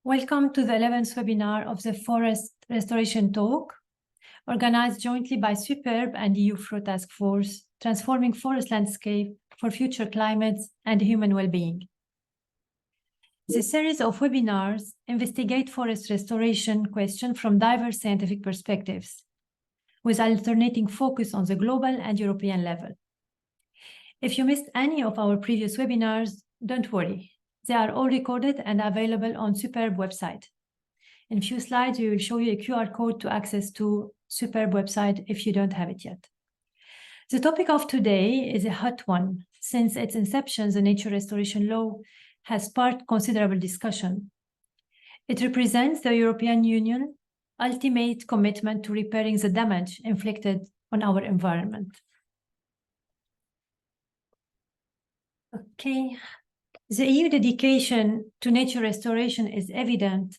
Welcome to the 11th webinar of the Forest Restoration Talk, organized jointly by Superb and EU-FRO Task Force, Transforming Forest Landscape for Future Climates and Human Well-Being. The series of webinars investigate forest restoration questions from diverse scientific perspectives, with alternating focus on the global and European level. If you missed any of our previous webinars, don't worry. They are all recorded and available on Superb website. In a few slides, we will show you a QR code to access to Superb website if you don't have it yet. The topic of today is a hot one. Since its inception, the Nature Restoration Law has sparked considerable discussion. It represents the European Union's ultimate commitment to repairing the damage inflicted on our environment. Okay. The EU dedication to nature restoration is evident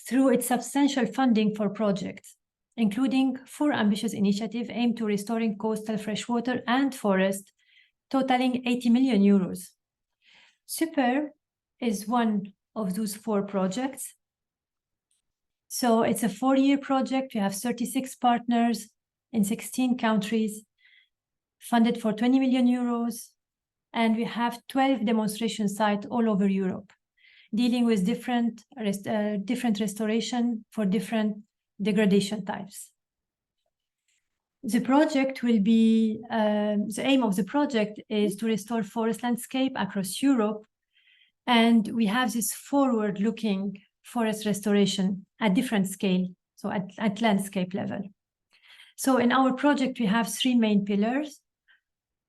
through its substantial funding for projects, including 4 ambitious initiatives aimed to restoring coastal freshwater and forest, totaling 80 million euros. Superb is one of those 4 projects. So it's a 4-year project. We have 36 partners in 16 countries, funded for 20 million euros. And we have 12 demonstration sites all over Europe, dealing with different restoration for different degradation types. The project will be, the aim of the project is to restore forest landscape across Europe. And we have this forward-looking forest restoration at different scale, so at landscape level. So in our project, we have 3 main pillars.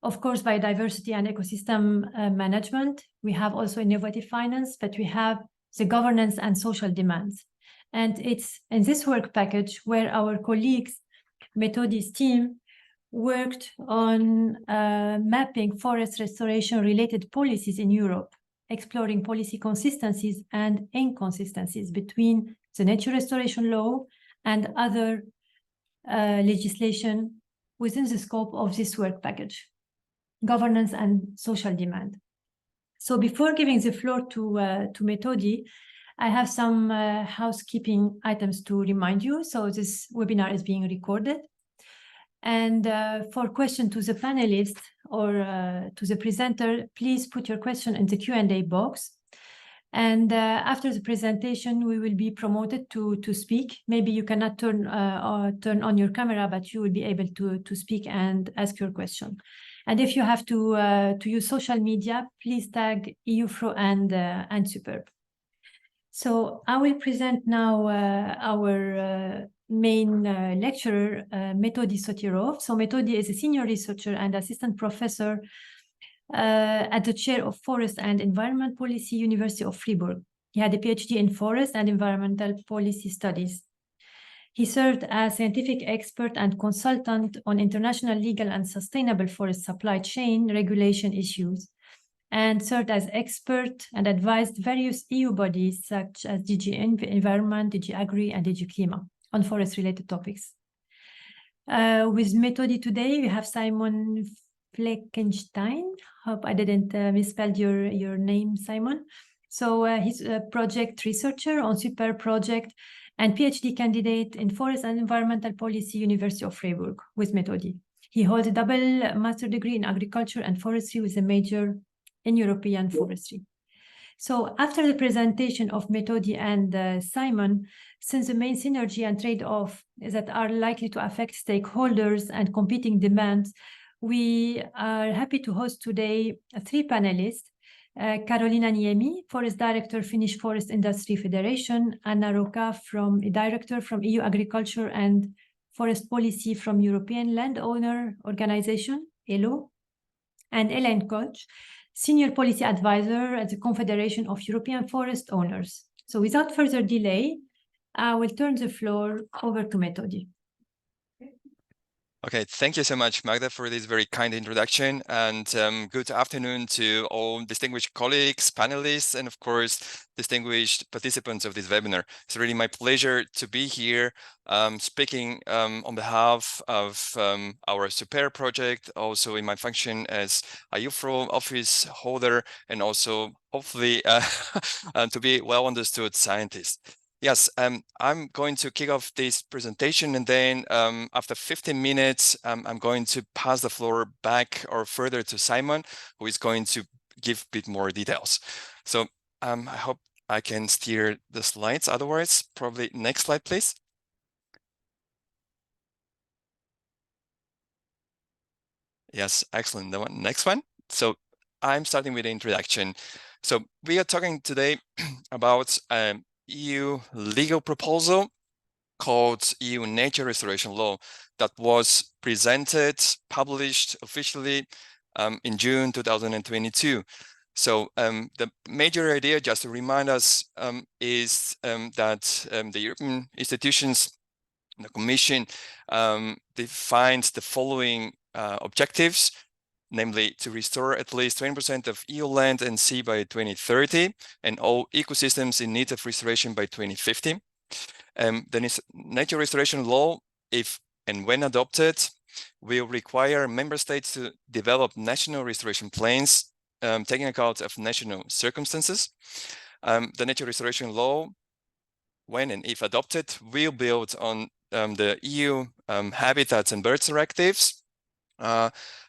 Of course, biodiversity and ecosystem management. We have also innovative finance, but we have the governance and social demands. And it's in this work package where our colleagues, Methodi's team, worked on mapping forest restoration related policies in Europe, exploring policy consistencies and inconsistencies between the Nature Restoration Law and other legislation within the scope of this work package. Governance and social demand. So before giving the floor to Methodi, I have some housekeeping items to remind you. So this webinar is being recorded. And for question to the panelists or to the presenter, please put your question in the Q&A box. And after the presentation, we will be promoted to speak. Maybe you cannot turn on your camera, but you will be able to speak and ask your question. And if you have to use social media, please tag EU-FRO and Superb. So I will present now our main lecturer, Methodi Sotirov. So Methodi is a senior researcher and assistant professor at the chair of Forest and Environment Policy, University of Fribourg. He had a PhD in Forest and Environmental Policy Studies. He served as scientific expert and consultant on international legal and sustainable forest supply chain regulation issues, and served as expert and advised various EU bodies such as DG Environment, DG Agri, and DG Klima on forest-related topics. With Methodi today, we have Simon Fleckenstein. Hope I didn't misspell your name, Simon. So he's a project researcher on Superb project and PhD candidate in Forest and Environmental Policy, University of Fribourg, with Methodi. He holds a double master degree in agriculture and forestry with a major in European forestry. So after the presentation of Methodi and Simon, since the main synergy and trade-off that are likely to affect stakeholders and competing demands, we are happy to host today 3 panelists. Carolina Niemi, Forest Director, Finnish Forest Industry Federation, Anna Roca, Director from EU Agriculture and Forest Policy from European Landowner Organization, ELO, and Elaine Koch, Senior Policy Advisor at the Confederation of European Forest Owners. So without further delay, I will turn the floor over to Methodi. Okay, thank you so much, Magda, for this very kind introduction, and good afternoon to all distinguished colleagues, panelists, and of course, distinguished participants of this webinar. It's really my pleasure to be here speaking on behalf of our SUPER project, also in my function as a UFRO office holder, and also hopefully to be well understood scientist. Yes, I'm going to kick off this presentation, and then after 15 minutes, I'm going to pass the floor back or further to Simon, who is going to give a bit more details. So I hope I can steer the slides. Otherwise, probably next slide, please. Yes, excellent. The next one. So I'm starting with the introduction. So we are talking today about EU legal proposal called EU Nature Restoration Law that was presented, published officially in June 2022. So the major idea, just to remind us, is that the European institutions, the Commission, defines the following objectives, namely to restore at least 20% of EU land and sea by 2030, and all ecosystems in need of restoration by 2050. The nature restoration law, if and when adopted, will require member states to develop national restoration plans, taking account of national circumstances. The nature restoration law, when and if adopted, will build on the EU Habitats and Birds directives,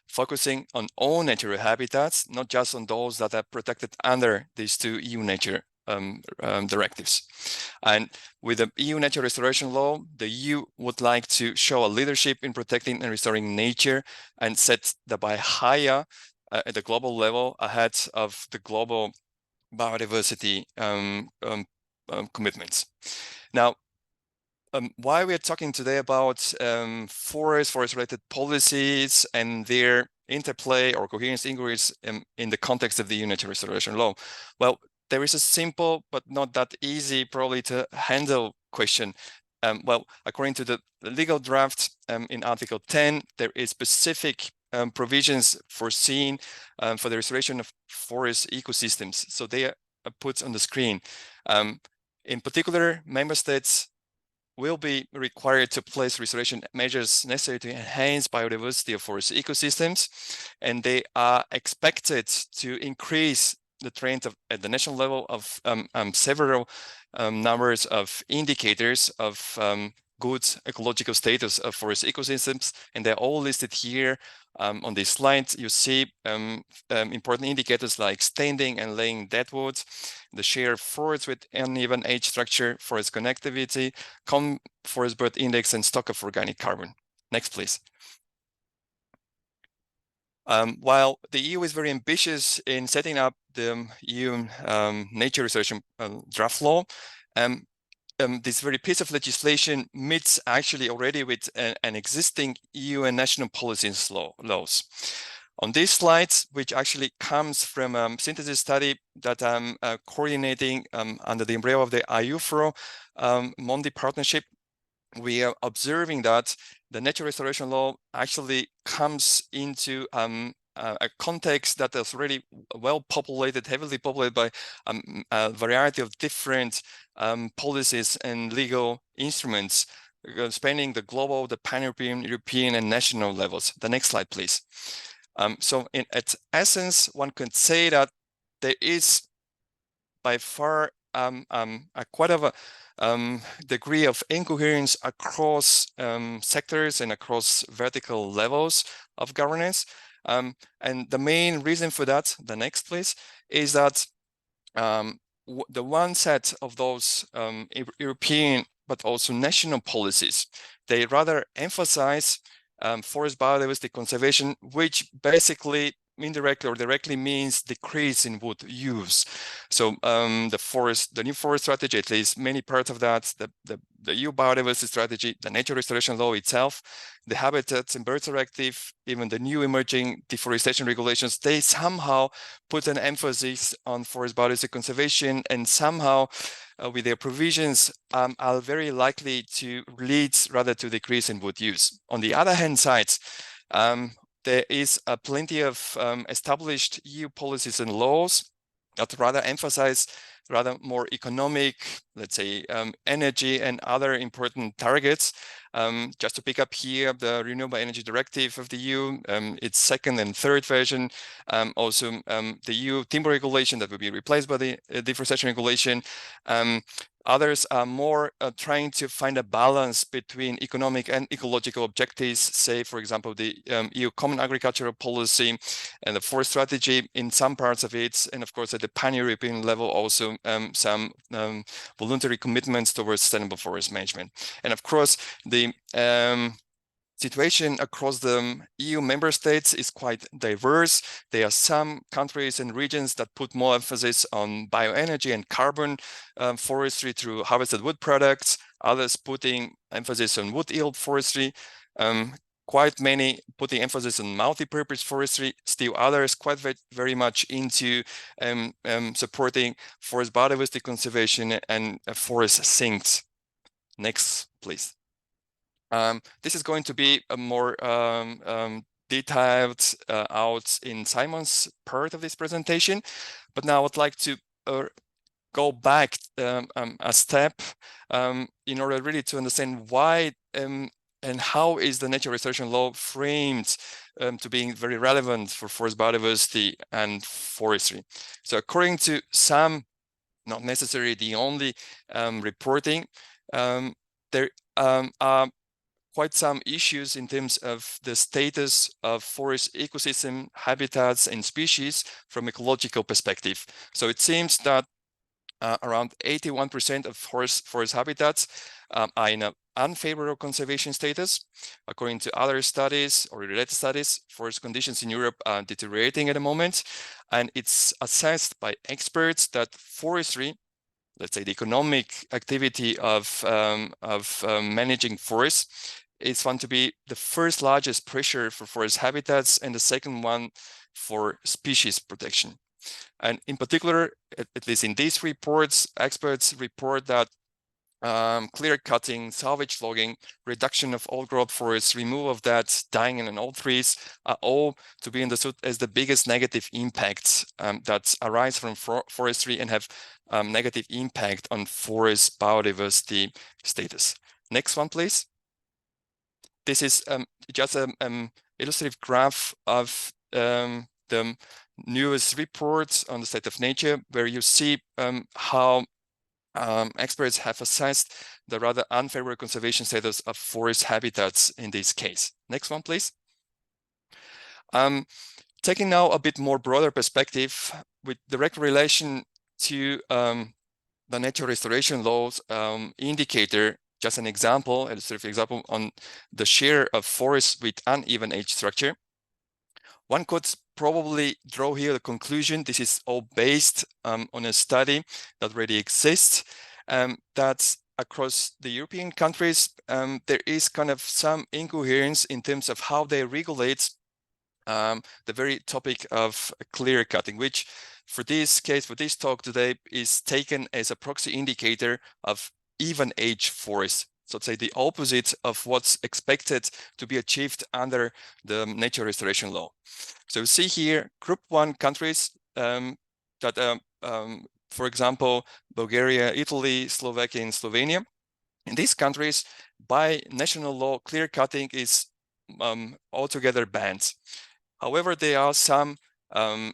focusing on all natural habitats, not just on those that are protected under these two EU nature directives. And with the EU Nature Restoration Law, the EU would like to show a leadership in protecting and restoring nature and set the bar higher at the global level ahead of the global biodiversity commitments. Now, why we're talking today about forest-related policies and their interplay or coherence inquiries in the context of the EU Nature Restoration Law. Well, there is a simple but not that easy probably to handle question. Well, according to the legal draft in Article 10, there is specific provisions foreseen for the restoration of forest ecosystems. So they are put on the screen. In particular, member states will be required to place restoration measures necessary to enhance biodiversity of forest ecosystems, and they are expected to increase the trend at the national level of several numbers of indicators of good ecological status of forest ecosystems, and they're all listed here on this slide. You see important indicators like standing and laying deadwood, the share of forests with uneven age structure, forest connectivity, common forest bird index, and stock of organic carbon. Next, please. While the EU is very ambitious in setting up the EU nature restoration draft law, this very piece of legislation meets actually already with an existing EU and national policies laws. On these slides, which actually comes from a synthesis study that I'm coordinating under the umbrella of the IUFRO Mondi partnership, we are observing that the nature restoration law actually comes into a context that is already well populated, heavily populated by a variety of different policies and legal instruments spanning the global, the pan-European, European, and national levels. The next slide, please. So at essence, one could say that there is by far quite of a degree of incoherence across sectors and across vertical levels of governance. And the main reason for that, the next please, is that the one set of those European but also national policies, they rather emphasize forest biodiversity conservation, which basically indirectly or directly means decrease in wood use. So the new forest strategy, at least many parts of that, the EU biodiversity strategy, the nature restoration law itself, the Habitats and Birds Directive, even the new emerging deforestation regulations, they somehow put an emphasis on forest biodiversity conservation, and somehow with their provisions are very likely to lead rather to decrease in wood use. On the other hand side, there is plenty of established EU policies and laws that rather emphasize more economic, let's say, energy and other important targets. Just to pick up here, the Renewable Energy Directive of the EU, its second and third version, also the EU timber regulation that will be replaced by the deforestation regulation. Others are more trying to find a balance between economic and ecological objectives, say, for example, the EU Common Agricultural Policy and the forest strategy in some parts of it, and of course at the pan-European level also some voluntary commitments towards sustainable forest management. And of course, the situation across the EU member states is quite diverse. There are some countries and regions that put more emphasis on bioenergy and carbon forestry through harvested wood products, others putting emphasis on wood yield forestry, quite many putting emphasis on multi-purpose forestry, still others quite very much into supporting forest biodiversity conservation and forest sinks. Next, please. This is going to be a more detailed out in Simon's part of this presentation, but now I would like to go back a step in order really to understand why and how is the nature restoration law framed to being very relevant for forest biodiversity and forestry. So according to some, not necessarily the only reporting, there are quite some issues in terms of the status of forest ecosystem, habitats, and species from ecological perspective. So it seems that around 81% of forest habitats are in an unfavorable conservation status. According to other studies or related studies, forest conditions in Europe are deteriorating at the moment, and it's assessed by experts that forestry, let's say the economic activity of managing forests, is found to be the first largest pressure for forest habitats and the second one for species protection. And in particular, at least in these reports, experts report that clear cutting, salvage logging, reduction of old growth forests, removal of that, dying in old trees are all to be understood as the biggest negative impacts that arise from forestry and have negative impact on forest biodiversity status. Next one, please. This is just an illustrative graph of the newest reports on the state of nature, where you see how experts have assessed the rather unfavorable conservation status of forest habitats in this case. Next one, please. Taking now a bit more broader perspective with direct relation to the nature restoration laws indicator, just an example, an illustrative example on the share of forests with uneven age structure. One could probably draw here the conclusion, this is all based on a study that already exists, that across the European countries, there is kind of some incoherence in terms of how they regulate the very topic of clear cutting, which for this case, for this talk today, is taken as a proxy indicator of even age forests. So to say the opposite of what's expected to be achieved under the nature restoration law. So you see here, group 1 countries that, for example, Bulgaria, Italy, Slovakia, and Slovenia. In these countries, by national law, clear cutting is altogether banned. However, there are some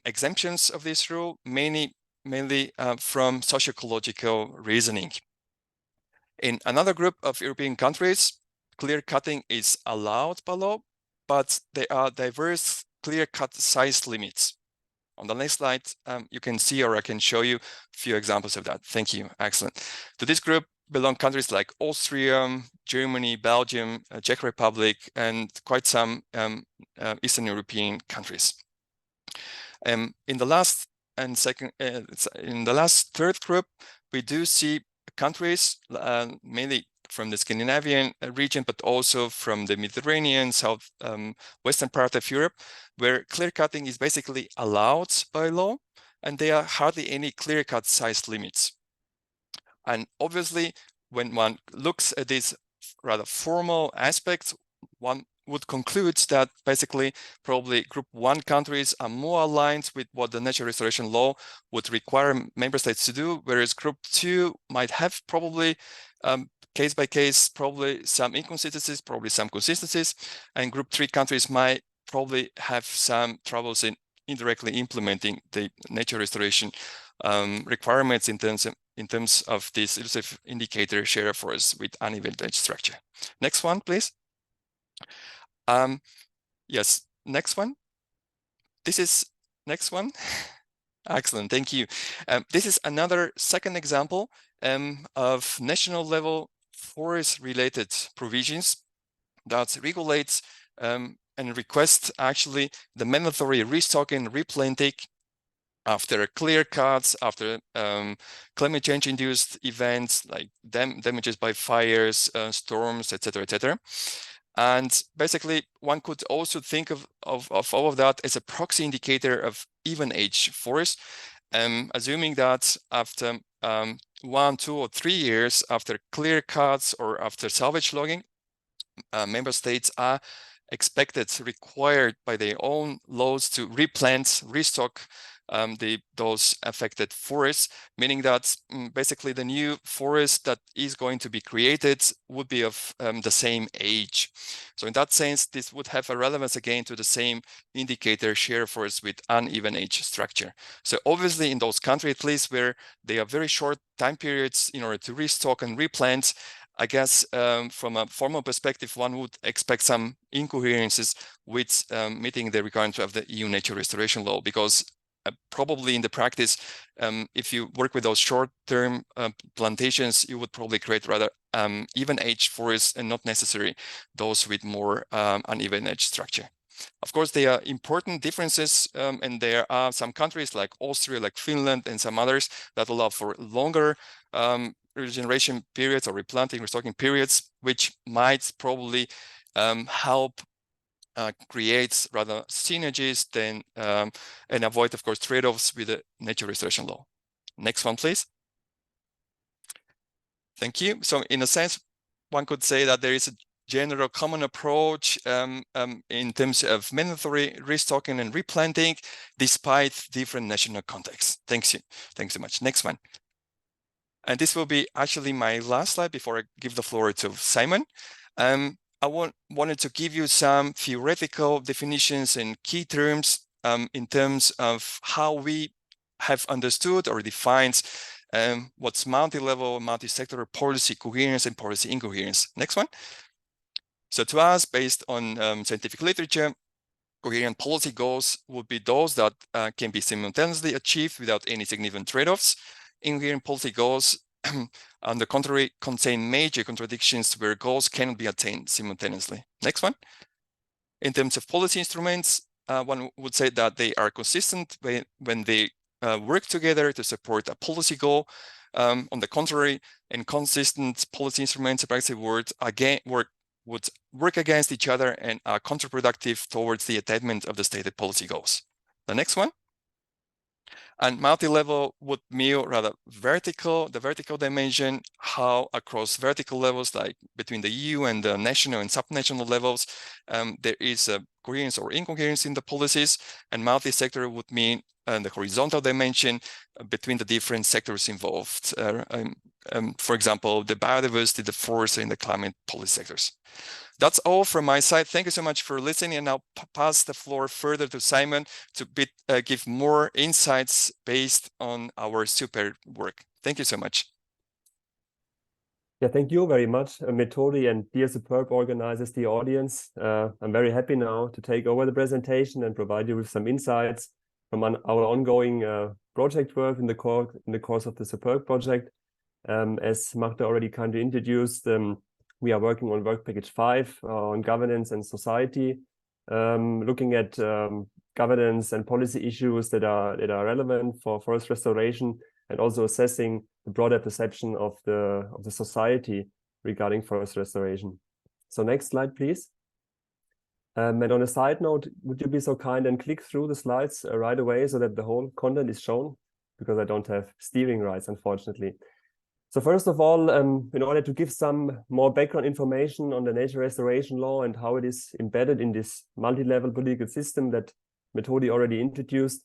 exemptions of this rule, mainly from socio-ecological reasoning. In another group of European countries, clear cutting is allowed by law, but there are diverse clear cut size limits. On the next slide, you can see, or I can show you a few examples of that. Thank you, excellent. To this group belong countries like Austria, Germany, Belgium, Czech Republic, and quite some Eastern European countries. In the last and second, in the last third group, we do see countries mainly from the Scandinavian region, but also from the Mediterranean, western part of Europe, where clear cutting is basically allowed by law, and there are hardly any clear-cut size limits. And obviously, when one looks at these rather formal aspects, one would conclude that basically probably group 1 countries are more aligned with what the natural restoration law would require member states to do, whereas group 2 might have probably case by case, probably some inconsistencies, probably some consistencies, and group 3 countries might probably have some troubles in indirectly implementing the nature restoration requirements in terms of this elusive indicator share force with uneven edge structure. Next one, please. Yes, next one. This is next one. Excellent, thank you. This is another second example of national level forest-related provisions that regulates and request actually the mandatory restocking, replanting after clear cuts, after climate change induced events like damages by fires, storms, etc., etc. And basically, one could also think of all of that as a proxy indicator of even age forest, assuming that after 1, 2, or 3 years after clear cuts or after salvage logging, member states are required by their own laws to replant, restock those affected forests, meaning that basically the new forest that is going to be created would be of the same age. So in that sense, this would have a relevance again to the same indicator share forest with uneven age structure. So obviously in those countries, at least where they are very short time periods in order to restock and replant, I guess from a formal perspective, one would expect some incoherences with meeting the requirements of the EU nature restoration law, because probably in the practice, if you work with those short-term plantations, you would probably create rather even age forests and not necessarily those with more uneven edge structure. Of course, there are important differences, and there are some countries like Austria, like Finland, and some others that allow for longer regeneration periods or replanting, restocking periods, which might probably help create rather synergies than and avoid, of course, trade-offs with the nature restoration law. Next one, please. Thank you. So in a sense, one could say that there is a general common approach in terms of mandatory restocking and replanting, despite different national contexts. Thanks so much. Next one. And this will be actually my last slide before I give the floor to Simon. I wanted to give you some theoretical definitions and key terms in terms of how we have understood or defined what's multi-level, multi-sectoral policy coherence and policy incoherence. Next one. So to us, based on scientific literature, coherent policy goals would be those that can be simultaneously achieved without any significant trade-offs. Incoherent policy goals, on the contrary, contain major contradictions where goals cannot be attained simultaneously. Next one. In terms of policy instruments, one would say that they are consistent when they work together to support a policy goal. On the contrary, inconsistent policy instruments would work against each other and are counterproductive towards the attainment of the stated policy goals. The next one. And multi-level would mean rather the vertical dimension, how across vertical levels, like between the EU and the national and subnational levels, there is a coherence or incoherence in the policies. And multi-sector would mean the horizontal dimension between the different sectors involved. For example, the biodiversity, the forest, and the climate policy sectors. That's all from my side. Thank you so much for listening, and I'll pass the floor further to Simon to give more insights based on our super work. Thank you so much. Yeah, thank you very much, Methodi, and dear Superb organizers, the audience. I'm very happy now to take over the presentation and provide you with some insights from our ongoing project work in the course of the Superb project. As Magda already kindly introduced, we are working on work package 5 on governance and society, looking at governance and policy issues that are relevant for forest restoration, and also assessing the broader perception of the society regarding forest restoration. So next slide, please. And on a side note, would you be so kind and click through the slides right away so that the whole content is shown? Because I don't have steering rights, unfortunately. So first of all, in order to give some more background information on the nature restoration law and how it is embedded in this multi-level political system that Methodi already introduced,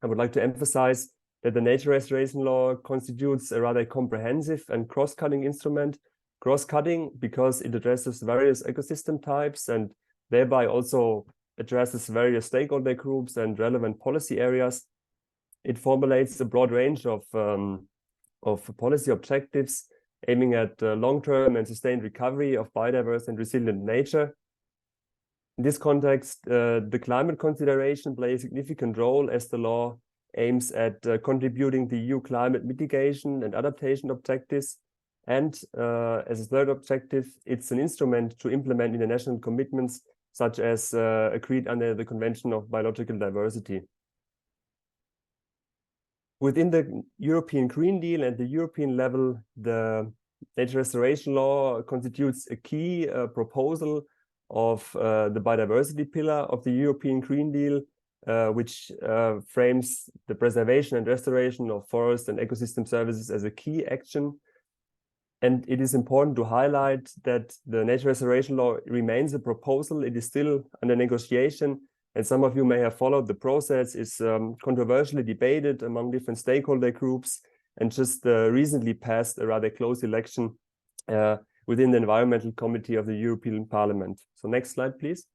I would like to emphasize that the nature restoration law constitutes a rather comprehensive and cross-cutting instrument. Cross-cutting because it addresses various ecosystem types and thereby also addresses various stakeholder groups and relevant policy areas. It formulates a broad range of policy objectives aiming at long-term and sustained recovery of biodiverse and resilient nature. In this context, the climate consideration plays a significant role as the law aims at contributing to EU climate mitigation and adaptation objectives. And as a third objective, it's an instrument to implement international commitments such as agreed under the Convention of Biological Diversity. Within the European Green Deal and the European level, the nature restoration law constitutes a key proposal of the biodiversity pillar of the European Green Deal, which frames the preservation and restoration of forest and ecosystem services as a key action. And it is important to highlight that the nature restoration law remains a proposal. It is still under negotiation. And some of you may have followed the process. It's controversially debated among different stakeholder groups and just recently passed a rather close election within the Environmental Committee of the European Parliament. So next slide, please.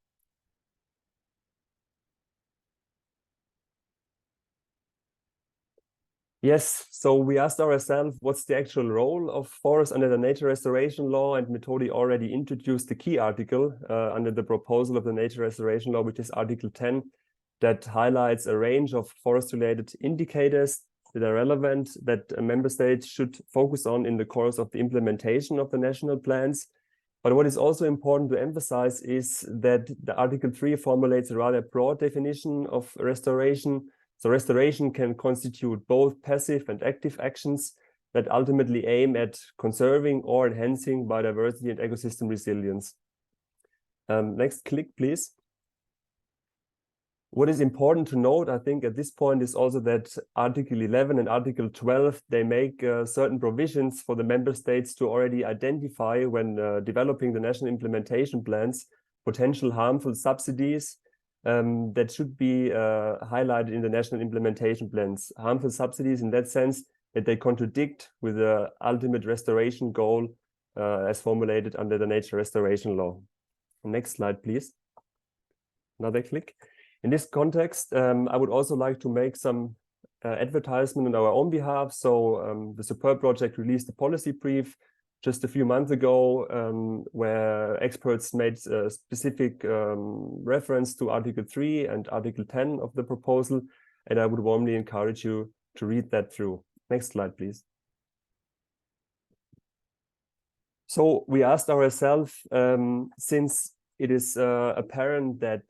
Yes, so we asked ourselves, what's the actual role of forests under the nature restoration law? And Methodi already introduced the key article under the proposal of the nature restoration law, which is Article 10, that highlights a range of forest-related indicators that are relevant that member states should focus on in the course of the implementation of the national plans. But what is also important to emphasize is that the Article 3 formulates a rather broad definition of restoration. So restoration can constitute both passive and active actions that ultimately aim at conserving or enhancing biodiversity and ecosystem resilience. Next click, please. What is important to note, I think, at this point is also that Article 11 and Article 12, they make certain provisions for the member states to already identify when developing the national implementation plans, potential harmful subsidies that should be highlighted in the national implementation plans. Harmful subsidies in that sense that they contradict with the ultimate restoration goal as formulated under the nature restoration law. Next slide, please. Another click. In this context, I would also like to make some advertisement on our own behalf. So the Superb project released a policy brief just a few months ago, where experts made a specific reference to Article 3 and Article 10 of the proposal, and I would warmly encourage you to read that through. Next slide, please. So we asked ourselves, since it is apparent that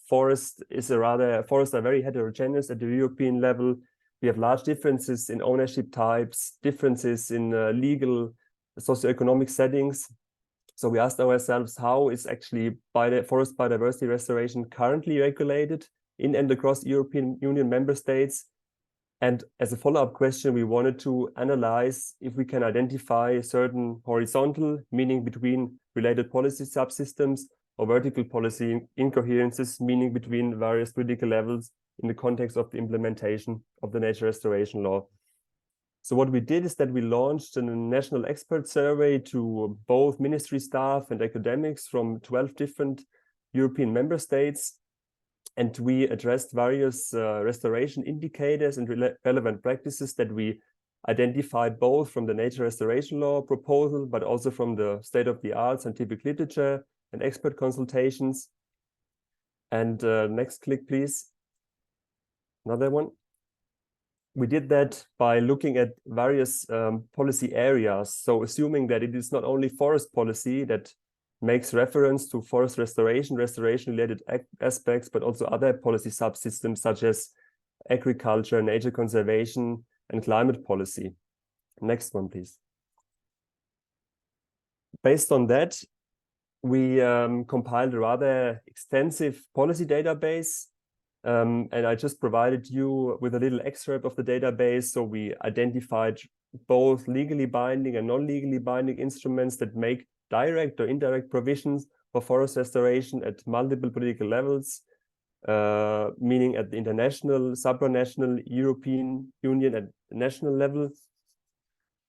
forests are very heterogeneous at the European level, we have large differences in ownership types, differences in legal socioeconomic settings. So we asked ourselves, how is actually forest biodiversity restoration currently regulated in and across European Union member states? And as a follow-up question, we wanted to analyze if we can identify certain horizontal, meaning between related policy subsystems, or vertical policy incoherences, meaning between various critical levels in the context of the implementation of the nature restoration law. So what we did is that we launched a national expert survey to both ministry staff and academics from 12 different European member states. And we addressed various restoration indicators and relevant practices that we identified both from the nature restoration law proposal, but also from the state-of-the-art scientific literature and expert consultations. And next click, please. Another one. We did that by looking at various policy areas. So assuming that it is not only forest policy that makes reference to forest restoration-related aspects, but also other policy subsystems such as agriculture, nature conservation, and climate policy. Next one, please. Based on that, we compiled a rather extensive policy database, and I just provided you with a little excerpt of the database. So we identified both legally binding and non-legally binding instruments that make direct or indirect provisions for forest restoration at multiple political levels, meaning at the international, supranational, European Union, at national level.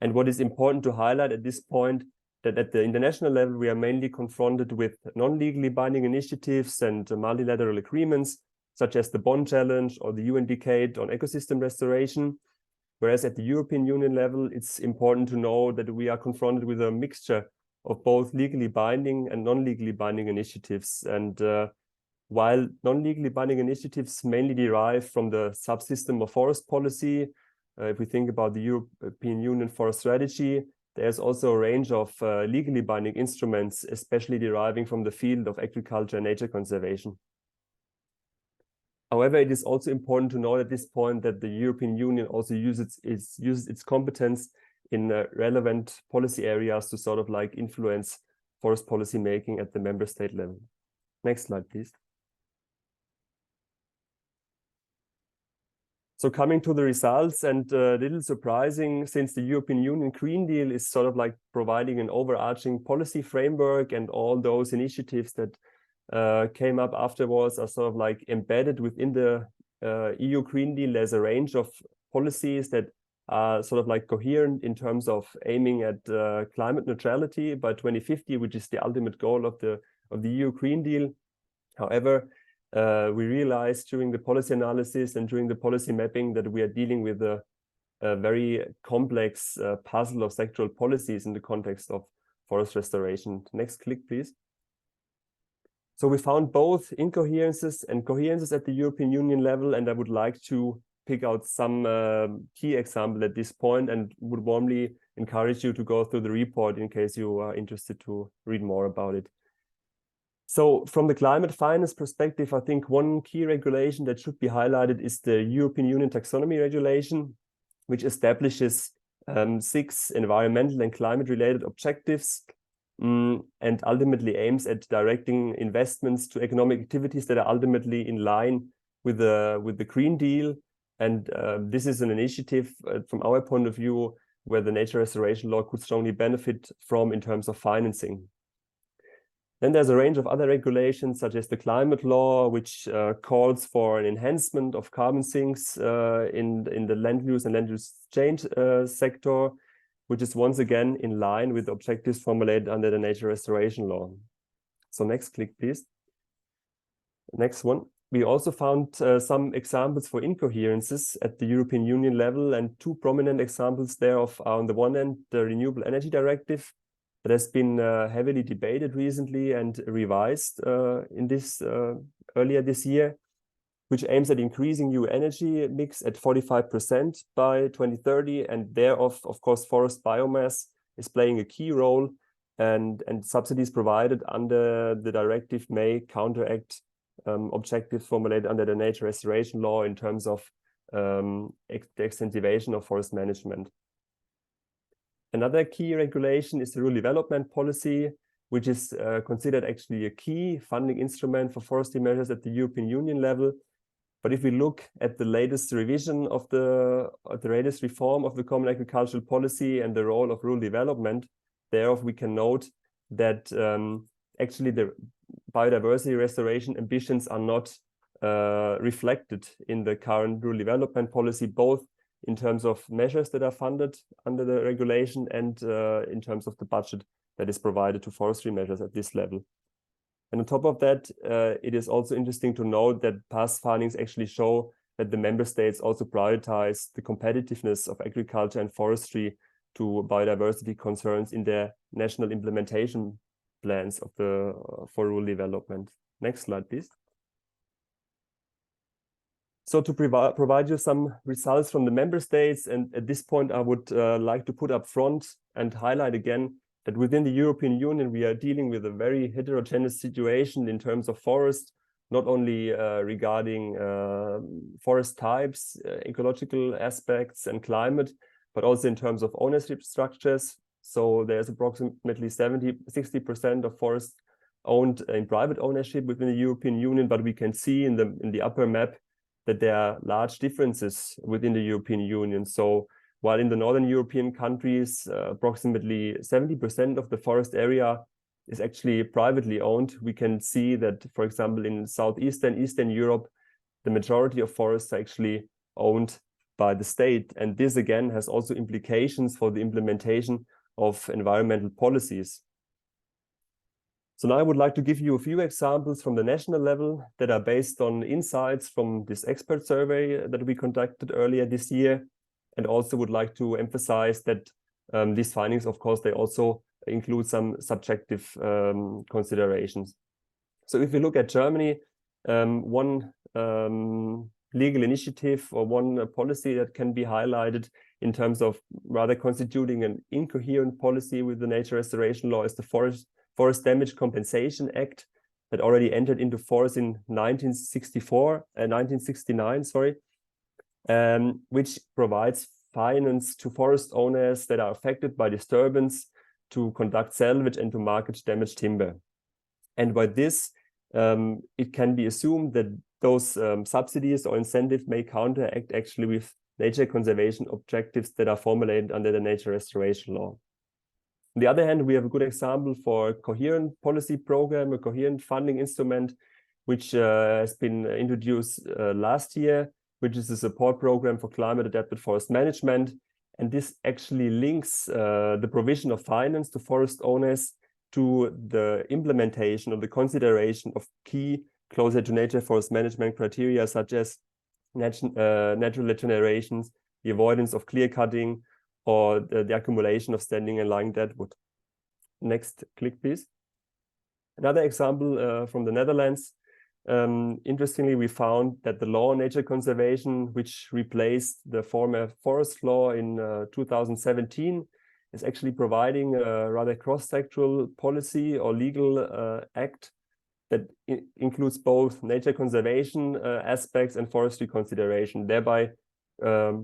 And what is important to highlight at this point, that at the international level, we are mainly confronted with non-legally binding initiatives and multilateral agreements, such as the Bonn Challenge or the UN Decade on ecosystem restoration. Whereas at the European Union level, it's important to know that we are confronted with a mixture of both legally binding and non-legally binding initiatives. And while non-legally binding initiatives mainly derive from the subsystem of forest policy, if we think about the European Union Forest Strategy, there's also a range of legally binding instruments, especially deriving from the field of agriculture and nature conservation. However, it is also important to note at this point that the European Union also uses its competence in relevant policy areas to sort of like influence forest policy making at the member state level. Next slide, please. So coming to the results, and a little surprising, since the European Union Green Deal is sort of like providing an overarching policy framework, and all those initiatives that came up afterwards are sort of like embedded within the EU Green Deal. There's a range of policies that are sort of like coherent in terms of aiming at climate neutrality by 2050, which is the ultimate goal of the EU Green Deal. However, we realized during the policy analysis and during the policy mapping that we are dealing with a very complex puzzle of sectoral policies in the context of forest restoration. Next click, please. So we found both incoherences and coherences at the European Union level, and I would like to pick out some key example at this point, and would warmly encourage you to go through the report in case you are interested to read more about it. So from the climate finance perspective, I think one key regulation that should be highlighted is the European Union Taxonomy Regulation, which establishes 6 environmental and climate-related objectives, and ultimately aims at directing investments to economic activities that are ultimately in line with the Green Deal. And this is an initiative from our point of view where the nature restoration law could strongly benefit from in terms of financing. Then there's a range of other regulations, such as the climate law, which calls for an enhancement of carbon sinks in the land use and land use change sector, which is once again in line with the objectives formulated under the nature restoration law. So next click, please. Next one. We also found some examples for incoherences at the European Union level, and 2 prominent examples thereof are on the one hand, the Renewable Energy Directive, that has been heavily debated recently and revised earlier this year, which aims at increasing new energy mix at 45% by 2030, and thereof, of course, forest biomass is playing a key role, and subsidies provided under the directive may counteract objectives formulated under the nature restoration law in terms of the incentivization of forest management. Another key regulation is the rural development policy, which is considered actually a key funding instrument for forestry measures at the European Union level. But if we look at the latest revision of the latest reform of the Common Agricultural Policy and the role of rural development, thereof we can note that actually the biodiversity restoration ambitions are not reflected in the current rural development policy, both in terms of measures that are funded under the regulation and in terms of the budget that is provided to forestry measures at this level. And on top of that, it is also interesting to note that past findings actually show that the member states also prioritize the competitiveness of agriculture and forestry to biodiversity concerns in their national implementation plans for rural development. Next slide, please. So to provide you some results from the member states, and at this point I would like to put up front and highlight again that within the European Union, we are dealing with a very heterogeneous situation in terms of forest, not only regarding forest types, ecological aspects and climate, but also in terms of ownership structures. So there's approximately 60% of forests owned in private ownership within the European Union, but we can see in the upper map that there are large differences within the European Union. So while in the Northern European countries, approximately 70% of the forest area is actually privately owned, we can see that, for example, in Southeastern, Eastern Europe, the majority of forests are actually owned by the state. And this again has also implications for the implementation of environmental policies. So now I would like to give you a few examples from the national level that are based on insights from this expert survey that we conducted earlier this year. And also would like to emphasize that these findings, of course, they also include some subjective considerations. So if we look at Germany, one legal initiative or one policy that can be highlighted in terms of rather constituting an incoherent policy with the nature restoration law is the Forest Damage Compensation Act that already entered into force in 1969, which provides finance to forest owners that are affected by disturbance to conduct salvage and to market damaged timber. And by this, it can be assumed that those subsidies or incentives may counteract actually with nature conservation objectives that are formulated under the nature restoration law. On the other hand, we have a good example for a coherent policy program, a coherent funding instrument, which has been introduced last year, which is a support program for climate adapted forest management. And this actually links the provision of finance to forest owners to the implementation of the consideration of key closer to nature forest management criteria, such as natural regenerations, the avoidance of clear cutting, or the accumulation of standing and lying dead wood. Next click, please. Another example from the Netherlands. Interestingly, we found that the law on nature conservation, which replaced the former forest law in 2017, is actually providing a rather cross-sectoral policy or legal act that includes both nature conservation aspects and forestry consideration, thereby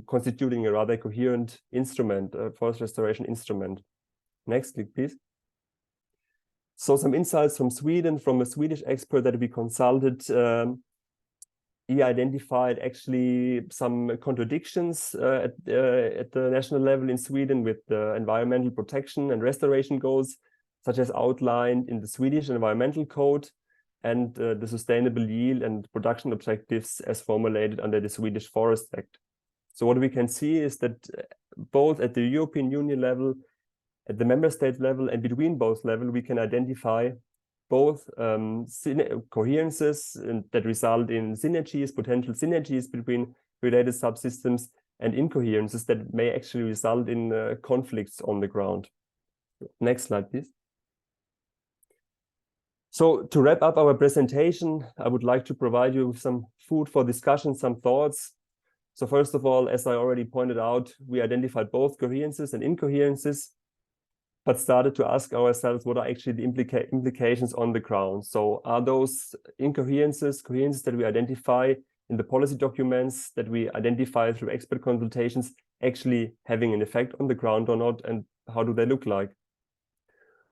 constituting a rather coherent instrument, a forest restoration instrument. Next click, please. So some insights from Sweden, from a Swedish expert that we consulted. He identified actually some contradictions at the national level in Sweden with the environmental protection and restoration goals, such as outlined in the Swedish Environmental Code and the sustainable yield and production objectives as formulated under the Swedish Forest Act. So what we can see is that both at the European Union level, at the member state level, and between both levels, we can identify both coherences that result in synergies, potential synergies between related subsystems, and incoherences that may actually result in conflicts on the ground. Next slide, please. So to wrap up our presentation, I would like to provide you with some food for discussion, some thoughts. So first of all, as I already pointed out, we identified both coherences and incoherences, but started to ask ourselves what are actually the implications on the ground. So are those coherences that we identify in the policy documents that we identify through expert consultations actually having an effect on the ground or not, and how do they look like?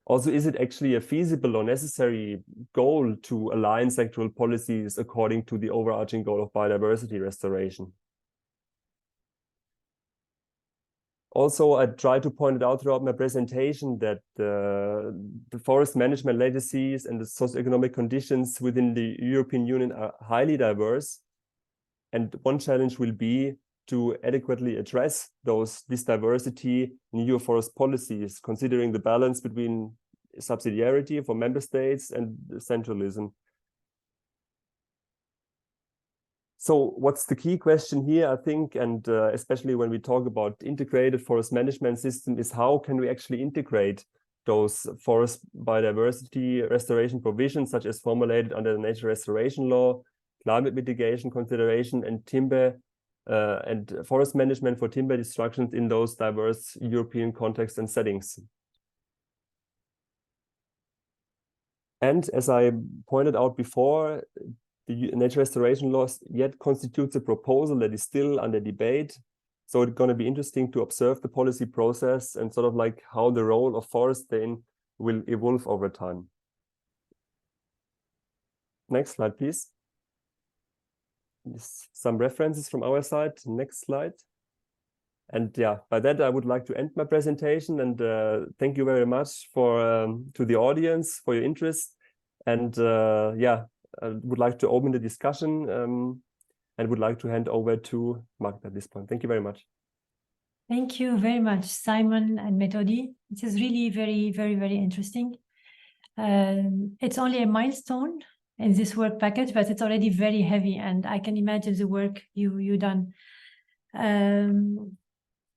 Also, is it actually a feasible or necessary goal to align sectoral policies according to the overarching goal of biodiversity restoration? Also, I tried to point it out throughout my presentation that the forest management legacies and the socioeconomic conditions within the European Union are highly diverse. And one challenge will be to adequately address this diversity in EU forest policies, considering the balance between subsidiarity for member states and centralism. So what's the key question here, I think, and especially when we talk about integrated forest management system, is how can we actually integrate those forest biodiversity restoration provisions, such as formulated under the nature restoration law, climate mitigation consideration, and timber and forest management for timber destruction in those diverse European contexts and settings. And as I pointed out before, the nature restoration laws yet constitutes a proposal that is still under debate. So it's going to be interesting to observe the policy process and sort of like how the role of forest then will evolve over time. Next slide, please. Some references from our side. Next slide. And yeah, by that, I would like to end my presentation and thank you very much for to the audience for your interest. And yeah, I would like to open the discussion and would like to hand over to Magda at this point. Thank you very much. Thank you very much, Simon and Methodi. It is really very interesting. It's only a milestone in this work package, but it's already very heavy, and I can imagine the work you done.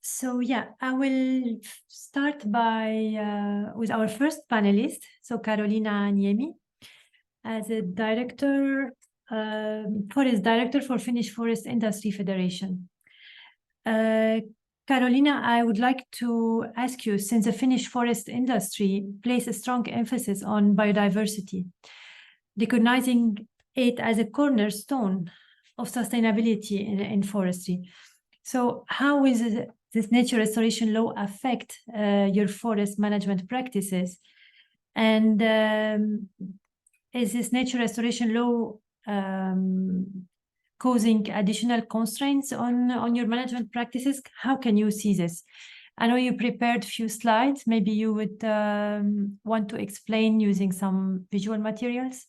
So yeah, I will start by with our first panelist, so Carolina Niemi, as a director, forest director for Finnish Forest Industry Federation. Carolina, I would like to ask you, since the Finnish forest industry places a strong emphasis on biodiversity, recognizing it as a cornerstone of sustainability in forestry. So how will this nature restoration law affect your forest management practices? And is this nature restoration law causing additional constraints on your management practices? How can you see this? I know you prepared a few slides. Maybe you would want to explain using some visual materials.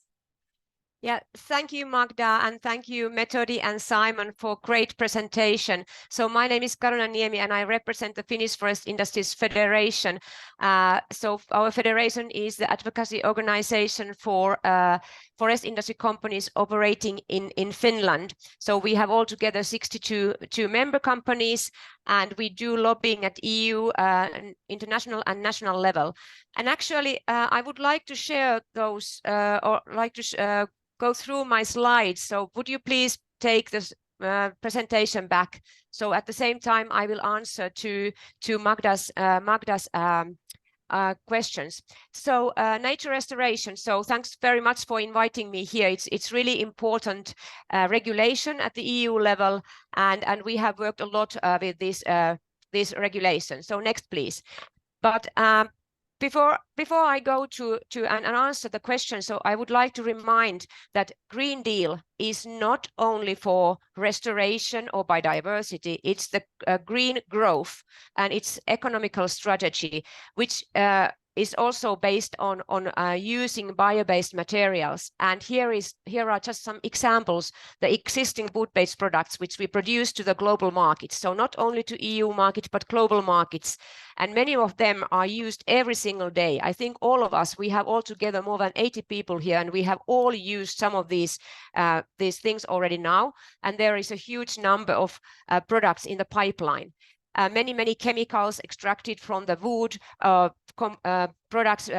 Yeah, thank you, Magda, and thank you, Methodi and Simon, for great presentation. So my name is Carolina Niemi, and I represent the Finnish Forest Industries Federation. So our federation is the advocacy organization for forest industry companies operating in Finland. So we have altogether 62 member companies, and we do lobbying at EU, international and national level. And actually, I would like to share those, or like to go through my slides. So would you please take this presentation back? So at the same time, I will answer to Magda's questions. So nature restoration. So thanks very much for inviting me here. It's really important regulation at the EU level, and we have worked a lot with this regulation. So next, please. But before I go to and answer the question, so I would like to remind that Green Deal is not only for restoration or biodiversity, it's the green growth and its economical strategy, which is also based on using bio-based materials. And here are just some examples, the existing wood-based products which we produce to the global markets. So not only to EU market, but global markets. And many of them are used every single day. I think all of us, we have altogether more than 80 people here, and we have all used some of these things already now. And there is a huge number of products in the pipeline. Many chemicals extracted from the wood, products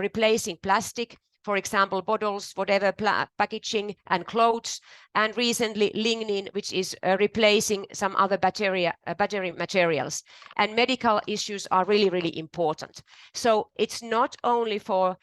replacing plastic, for example, bottles, whatever, packaging and clothes, and recently lignin, which is replacing some other battery materials. And medical issues are really important. So it's not only for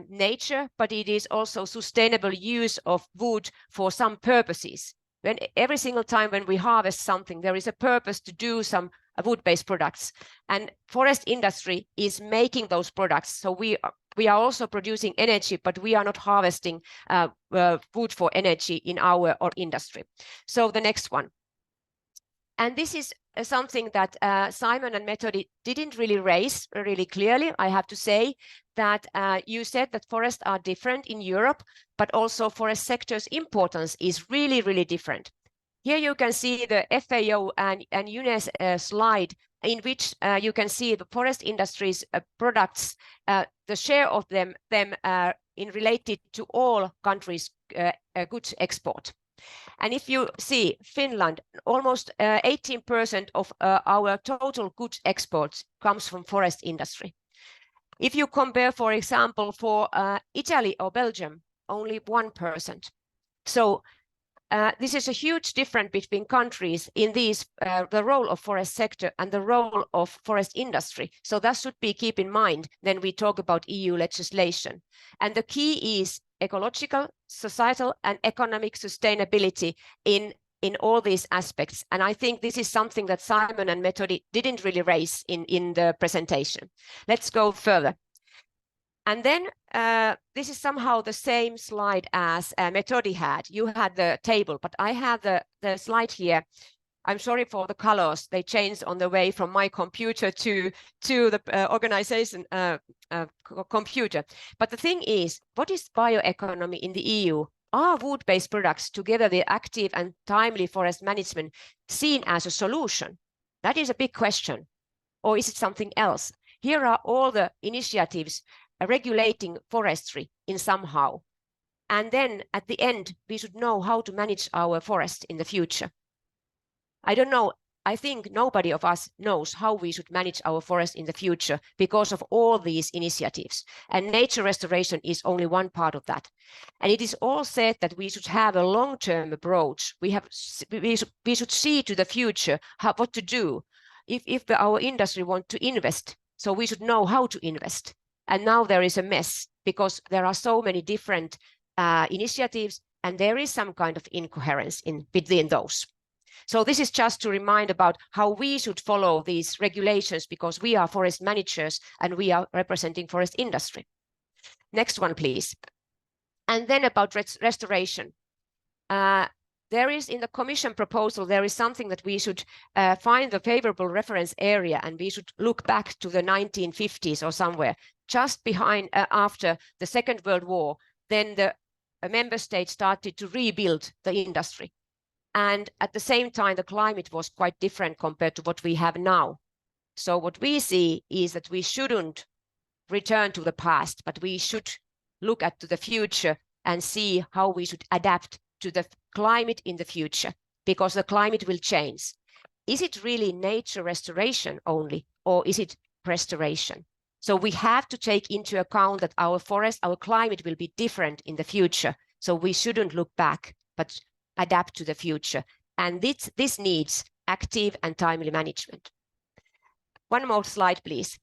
nature, but it is also sustainable use of wood for some purposes. When every single time when we harvest something, there is a purpose to do some wood-based products, and forest industry is making those products. So we are also producing energy, but we are not harvesting wood for energy in our industry. So the next one. And this is something that Simon and Methodi didn't really raise really clearly. I have to say that you said that forests are different in Europe, but also forest sector's importance is really different. Here you can see the FAO and UNES slide, in which you can see the forest industry's products, the share of them in related to all countries' goods export. And if you see Finland, almost 18% of our total goods exports comes from forest industry. If you compare, for example, for Italy or Belgium, only 1%. So this is a huge difference between countries in these, the role of forest sector and the role of forest industry. So that should be keep in mind when we talk about EU legislation. And the key is ecological, societal, and economic sustainability in all these aspects. And I think this is something that Simon and Methodi didn't really raise in the presentation. Let's go further. And then this is somehow the same slide as Methodi had. You had the table, but I have the slide here. I'm sorry for the colors. They changed on the way from my computer to the organization computer. But the thing is, what is bioeconomy in the EU? Are wood-based products, together with active and timely forest management, seen as a solution? That is a big question. Or is it something else? Here are all the initiatives regulating forestry in somehow. And then at the end, we should know how to manage our forest in the future. I don't know. I think nobody of us knows how we should manage our forest in the future because of all these initiatives. And nature restoration is only one part of that. And it is all said that we should have a long-term approach. We should see to the future what to do if our industry wants to invest. So we should know how to invest. And now there is a mess because there are so many different initiatives and there is some kind of incoherence between those. So this is just to remind about how we should follow these regulations because we are forest managers and we are representing forest industry. Next one, please. And then about restoration. There is in the Commission proposal, there is something that we should find the favorable reference area and we should look back to the 1950s or somewhere, just behind after the Second World War. Then the member states started to rebuild the industry. And at the same time, the climate was quite different compared to what we have now. So what we see is that we shouldn't return to the past, but we should look at the future and see how we should adapt to the climate in the future, because the climate will change. Is it really nature restoration only, or is it restoration? So we have to take into account that our forest, our climate will be different in the future. So we shouldn't look back, but adapt to the future. And this needs active and timely management. One more slide, please.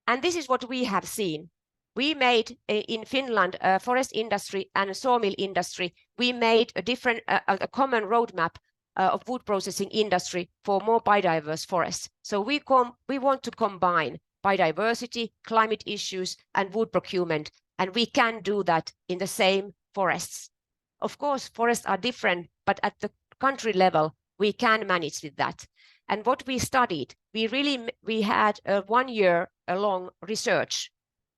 And this is what we have seen. We made in Finland, forest industry and sawmill industry, we made a common roadmap of wood processing industry for more biodiverse forests. So we want to combine biodiversity, climate issues, and wood procurement, and we can do that in the same forests. Of course, forests are different, but at the country level, we can manage with that. And what we studied, we had a 1 year long research,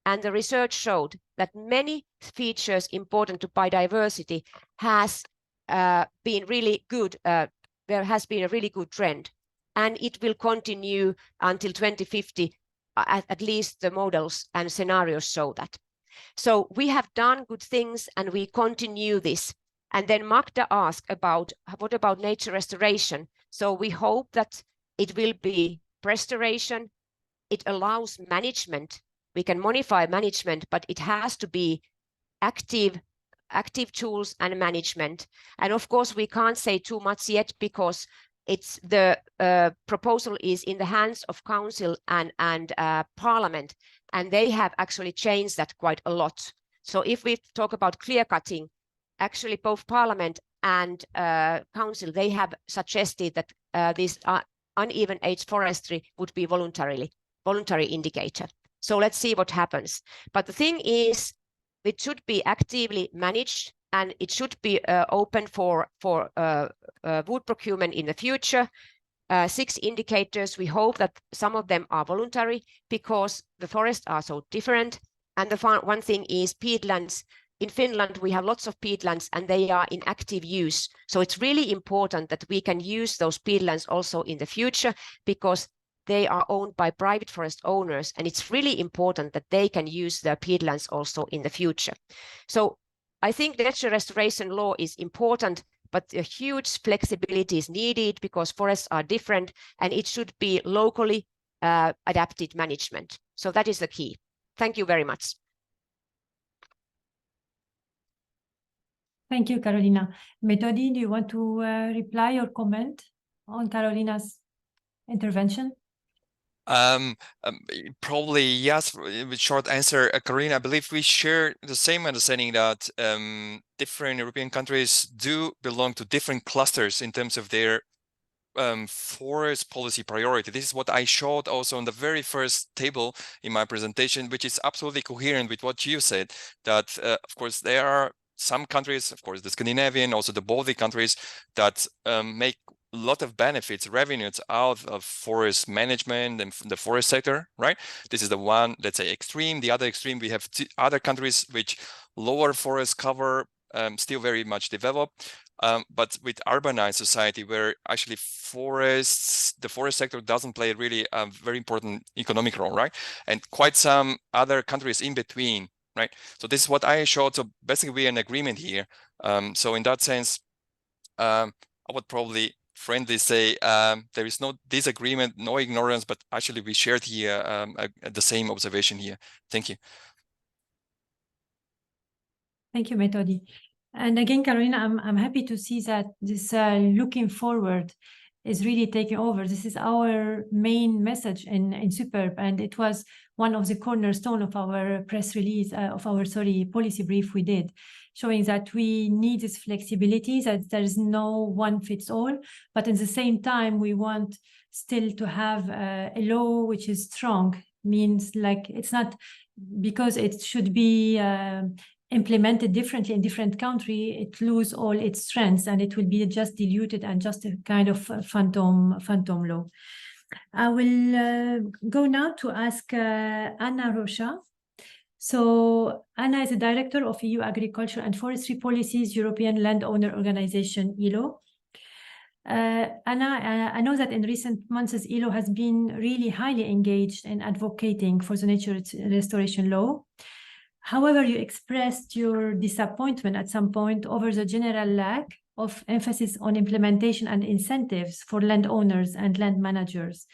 and the research showed that many features important to biodiversity has been really good. There has been a really good trend, and it will continue until 2050. At least the models and scenarios show that. So we have done good things and we continue this. And then Magda asked about what about nature restoration? So we hope that it will be restoration. It allows management. We can modify management, but it has to be active tools and management. And of course, we can't say too much yet because it's the proposal is in the hands of Council and Parliament, and they have actually changed that quite a lot. So if we talk about clear cutting, actually both Parliament and Council, they have suggested that this uneven age forestry would be voluntary indicator. So let's see what happens. But the thing is, it should be actively managed and it should be open for wood procurement in the future. 6 indicators, we hope that some of them are voluntary because the forests are so different. And the one thing is peatlands. In Finland, we have lots of peatlands and they are in active use. So it's really important that we can use those peatlands also in the future because they are owned by private forest owners. And it's really important that they can use their peatlands also in the future. So I think nature restoration law is important, but a huge flexibility is needed because forests are different and it should be locally adapted management. So that is the key. Thank you very much. Thank you, Carolina. Methodi, do you want to reply or comment on Carolina's intervention? Probably yes. With short answer, Karina, I believe we share the same understanding that different European countries do belong to different clusters in terms of their forest policy priority. This is what I showed also on the very first table in my presentation, which is absolutely coherent with what you said, that of course there are some countries, of course the Scandinavian, also the Baltic countries, that make a lot of benefits, revenues out of forest management and the forest sector, right? This is the one, let's say, extreme. The other extreme, we have other countries which lower forest cover, still very much developed. But with urbanized society, where actually the forest sector doesn't play really a very important economic role, right? And quite some other countries in between, right? So this is what I showed. So basically, we're in agreement here. So in that sense, I would probably friendly say there is no disagreement, no ignorance, but actually we shared here the same observation here. Thank you. Thank you, Methodi. And again, Carolina, I'm happy to see that this looking forward is really taking over. This is our main message in Superb, and it was one of the cornerstone of our press release, policy brief we did, showing that we need this flexibility, that there is no one fits all, but at the same time, we want still to have a law which is strong, means like it's not because it should be implemented differently in different country, it lose all its strengths and it will be just diluted and just a kind of phantom law. I will go now to ask Anna Rocha. So Anna is the director of EU Agriculture and Forestry Policies, European Landowner Organization, ILO. Anna, I know that in recent months, ILO has been really highly engaged in advocating for the nature restoration law. However, you expressed your disappointment at some point over the general lack of emphasis on implementation and incentives for landowners and land managers.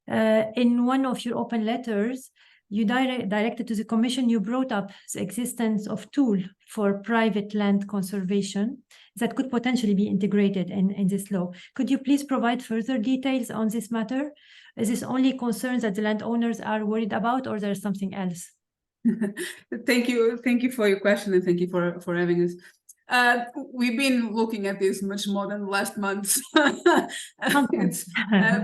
In one of your open letters, you directed to the Commission, you brought up the existence of tools for private land conservation that could potentially be integrated in this law. Could you please provide further details on this matter? Is this only concerns that the landowners are worried about, or there's something else? Thank you for your question, and thank you for having us. We've been looking at this much more than the last months.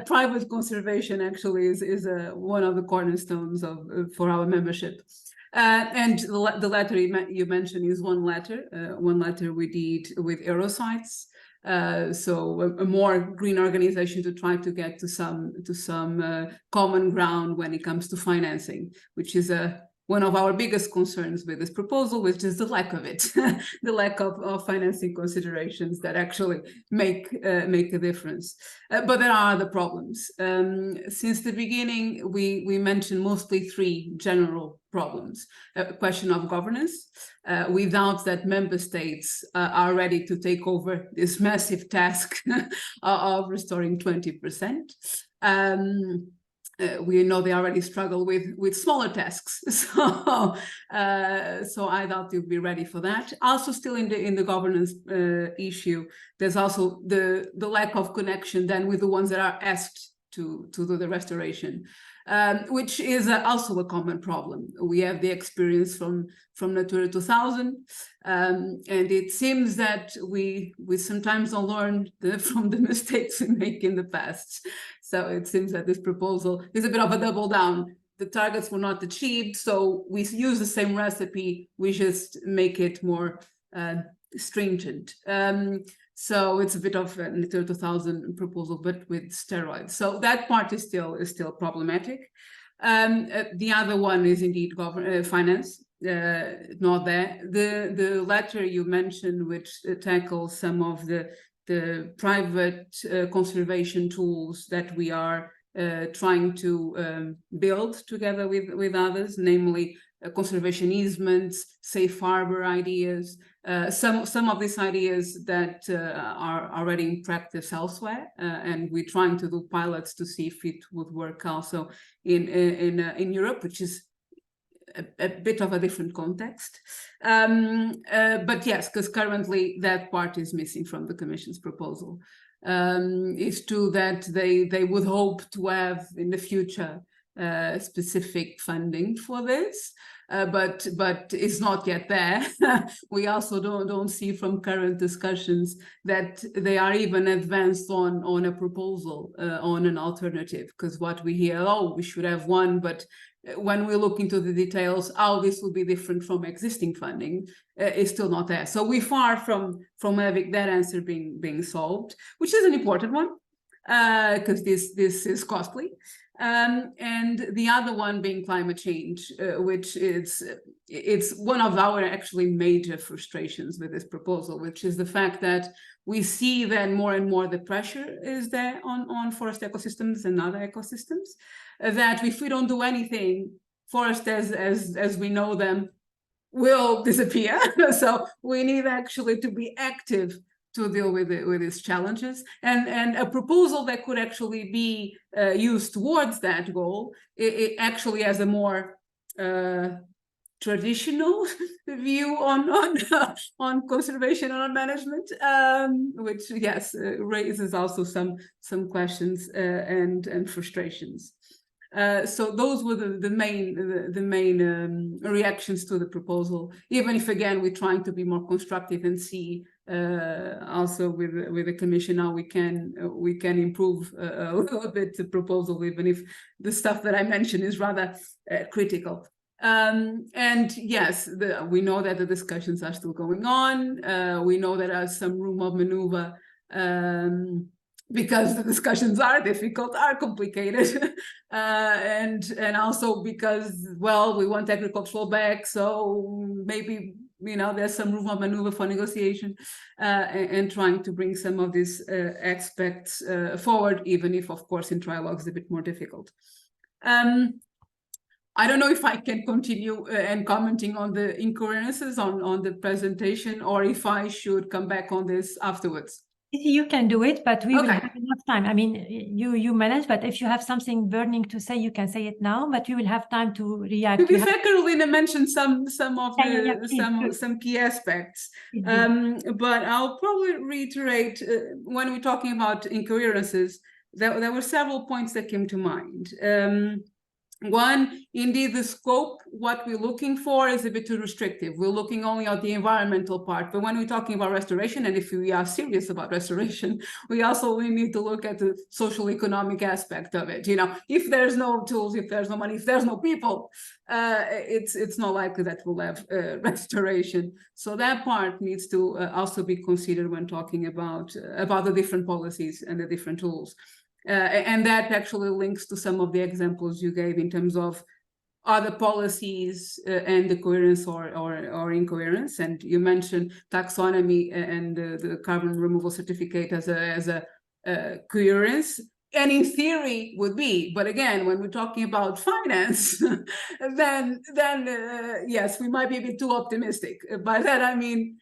Private conservation actually is one of the cornerstones for our membership. And the letter you mentioned is one letter we did with Eurosites. So a more green organization to try to get to some common ground when it comes to financing, which is one of our biggest concerns with this proposal, which is the lack of it, the lack of financing considerations that actually make a difference. But there are other problems. Since the beginning, we mentioned mostly three general problems. A question of governance. We doubt that member states are ready to take over this massive task of restoring 20%. We know they already struggle with smaller tasks, so I doubt they'll be ready for that. Also, still in the governance issue, there's also the lack of connection then with the ones that are asked to do the restoration, which is also a common problem. We have the experience from Natura 2000, and it seems that we sometimes don't learn from the mistakes we make in the past. So it seems that this proposal is a bit of a double down. The targets were not achieved, so we use the same recipe, we just make it more stringent. So it's a bit of a Natura 2000 proposal, but with steroids. So that part is still problematic. The other one is indeed finance. Not there. The letter you mentioned, which tackles some of the private conservation tools that we are trying to build together with others, namely conservation easements, safe harbor ideas, some of these ideas that are already in practice elsewhere, and we're trying to do pilots to see if it would work also in Europe, which is a bit of a different context. But yes, because currently that part is missing from the Commission's proposal. It's true that they would hope to have in the future specific funding for this, but it's not yet there. We also don't see from current discussions that they are even advanced on a proposal on an alternative, because what we hear, oh, we should have one, but when we look into the details, how this will be different from existing funding is still not there. So we're far from having that answer being solved, which is an important one, because this is costly. And the other one being climate change, which it's one of our actually major frustrations with this proposal, which is the fact that we see that more and more the pressure is there on forest ecosystems and other ecosystems, that if we don't do anything, forests as we know them will disappear. So we need actually to be active to deal with these challenges, and a proposal that could actually be used towards that goal, it actually has a more traditional view on conservation and on management, which yes raises also some questions and frustrations. So those were the main reactions to the proposal, even if again we're trying to be more constructive and see also with the Commission how we can improve a little bit the proposal, even if the stuff that I mentioned is rather critical. And yes, we know that the discussions are still going on. We know there are some room of maneuver, because the discussions are difficult, are complicated, and also because, well, we want agricultural back, so maybe, you know, there's some room of maneuver for negotiation, and trying to bring some of these aspects forward, even if, of course, in trialogues a bit more difficult. I don't know if I can continue and commenting on the incoherences on the presentation, or if I should come back on this afterwards. You can do it, but we will have enough time. I mean, you manage, but if you have something burning to say, you can say it now, but we will have time to react. To be fair, Carolina mentioned some key aspects, but I'll probably reiterate when we're talking about incoherences, there were several points that came to mind. One, indeed, the scope, what we're looking for is a bit too restrictive. We're looking only at the environmental part, but when we're talking about restoration, and if we are serious about restoration, we need to look at the social economic aspect of it. You know, if there's no tools, if there's no money, if there's no people, it's not likely that we'll have restoration. So that part needs to also be considered when talking about the different policies and the different tools. And that actually links to some of the examples you gave in terms of other policies and the coherence or incoherence. And you mentioned taxonomy and the carbon removal certificate as a coherence. And in theory would be, but again, when we're talking about finance, then yes, we might be a bit too optimistic. By that I mean,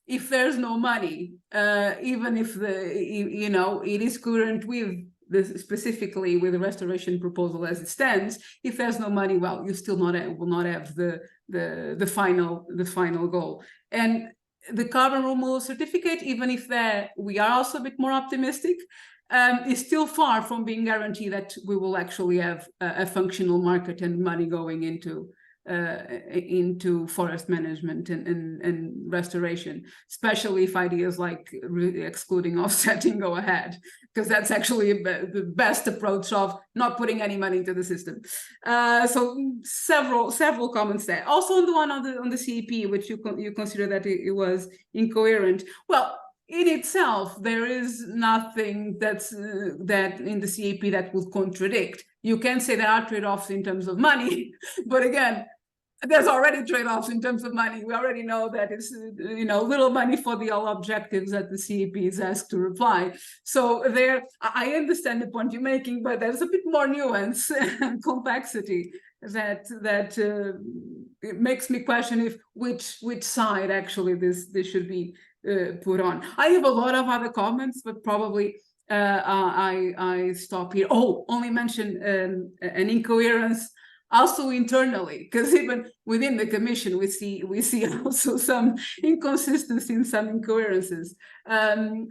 if there's no money, even if it is current with specifically with the restoration proposal as it stands, if there's no money, well, you still will not have the final goal. And the carbon removal certificate, even if we are also a bit more optimistic, is still far from being guaranteed that we will actually have a functional market and money going into forest management and restoration, especially if ideas like excluding offsetting go ahead, because that's actually the best approach of not putting any money into the system. So several comments there. Also on the one on the CEP, which you consider that it was incoherent. Well, in itself, there is nothing that in the CEP that would contradict. You can say there are trade-offs in terms of money, but again, there's already trade-offs in terms of money. We already know that it's little money for the all objectives that the CEP is asked to reply. So there, I understand the point you're making, but there's a bit more nuance and complexity that it makes me question which side actually this should be put on. I have a lot of other comments, but probably I stop here. Oh, only mention an incoherence also internally, because even within the Commission, we see also some inconsistency and some incoherences. Probably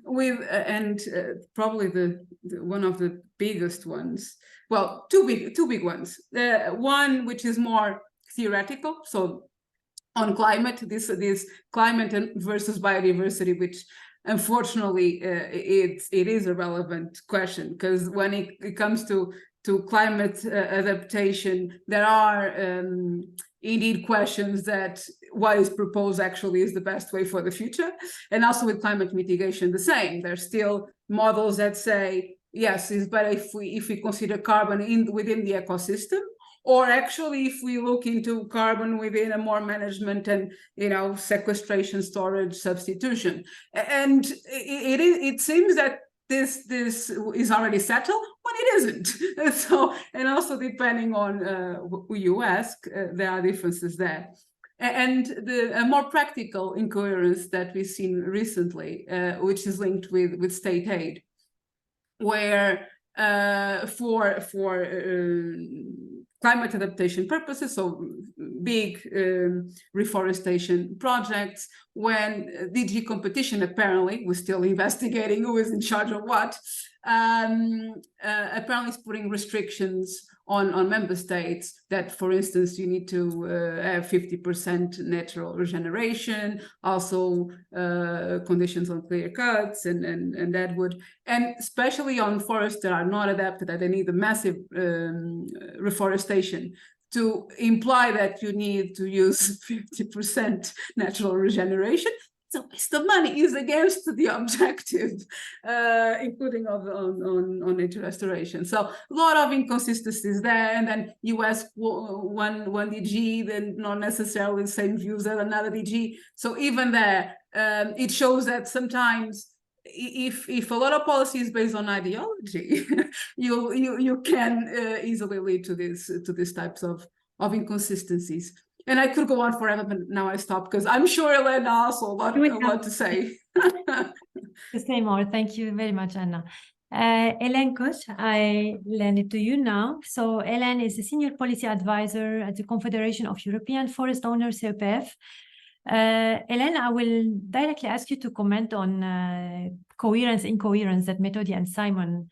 the one of the biggest ones. Well, two big ones. One which is more theoretical, so on climate, this climate versus biodiversity, which unfortunately it is a relevant question, because when it comes to climate adaptation, there are indeed questions that what is proposed actually is the best way for the future. And also with climate mitigation, the same. There's still models that say, yes, it's better if we consider carbon within the ecosystem, or actually if we look into carbon within a more management and, you know, sequestration, storage, substitution. And it seems that this is already settled when it isn't. So, and also depending on who you ask, there are differences there. And a more practical incoherence that we've seen recently, which is linked with state aid, where for climate adaptation purposes, so big reforestation projects, when DG competition apparently, we're still investigating who is in charge of what, apparently is putting restrictions on member states that, for instance, you need to have 50% natural regeneration, also conditions on clear cuts and that would, and especially on forests that are not adapted, that they need a massive reforestation, to imply that you need to use 50% natural regeneration. It's a waste of money, is against the objective, including on nature restoration. So a lot of inconsistencies there, and then you ask one DG, then not necessarily the same views as another DG. So even there, it shows that sometimes if a lot of policy is based on ideology, you can easily lead to these types of inconsistencies. And I could go on forever, but now I stop because I'm sure Elena also a lot to say. To say more. Thank you very much, Anna. Hélène Koch, I lend it to you now. So Hélène is a senior policy advisor at the Confederation of European Forest Owners, CEPF. Hélène, I will directly ask you to comment on coherence, incoherence that Methodi and Simon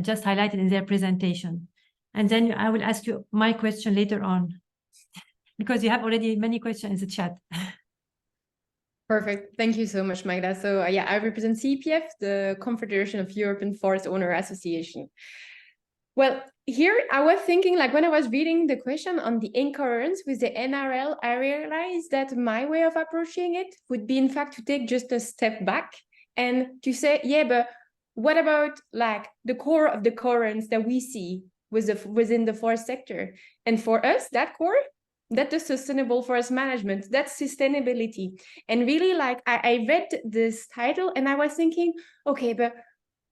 just highlighted in their presentation. And then I will ask you my question later on, because you have already many questions in the chat. Perfect. Thank you so much, Magda. So yeah, I represent CEPF, the Confederation of European Forest Owner Association. Well, here I was thinking, like when I was reading the question on the incoherence with the NRL, I realized that my way of approaching it would be, in fact, to take just a step back and to say, yeah, but what about like the core of the coherence that we see within the forest sector? And for us, that core, that's the sustainable forest management, that's sustainability. And really, like I read this title and I was thinking, okay, but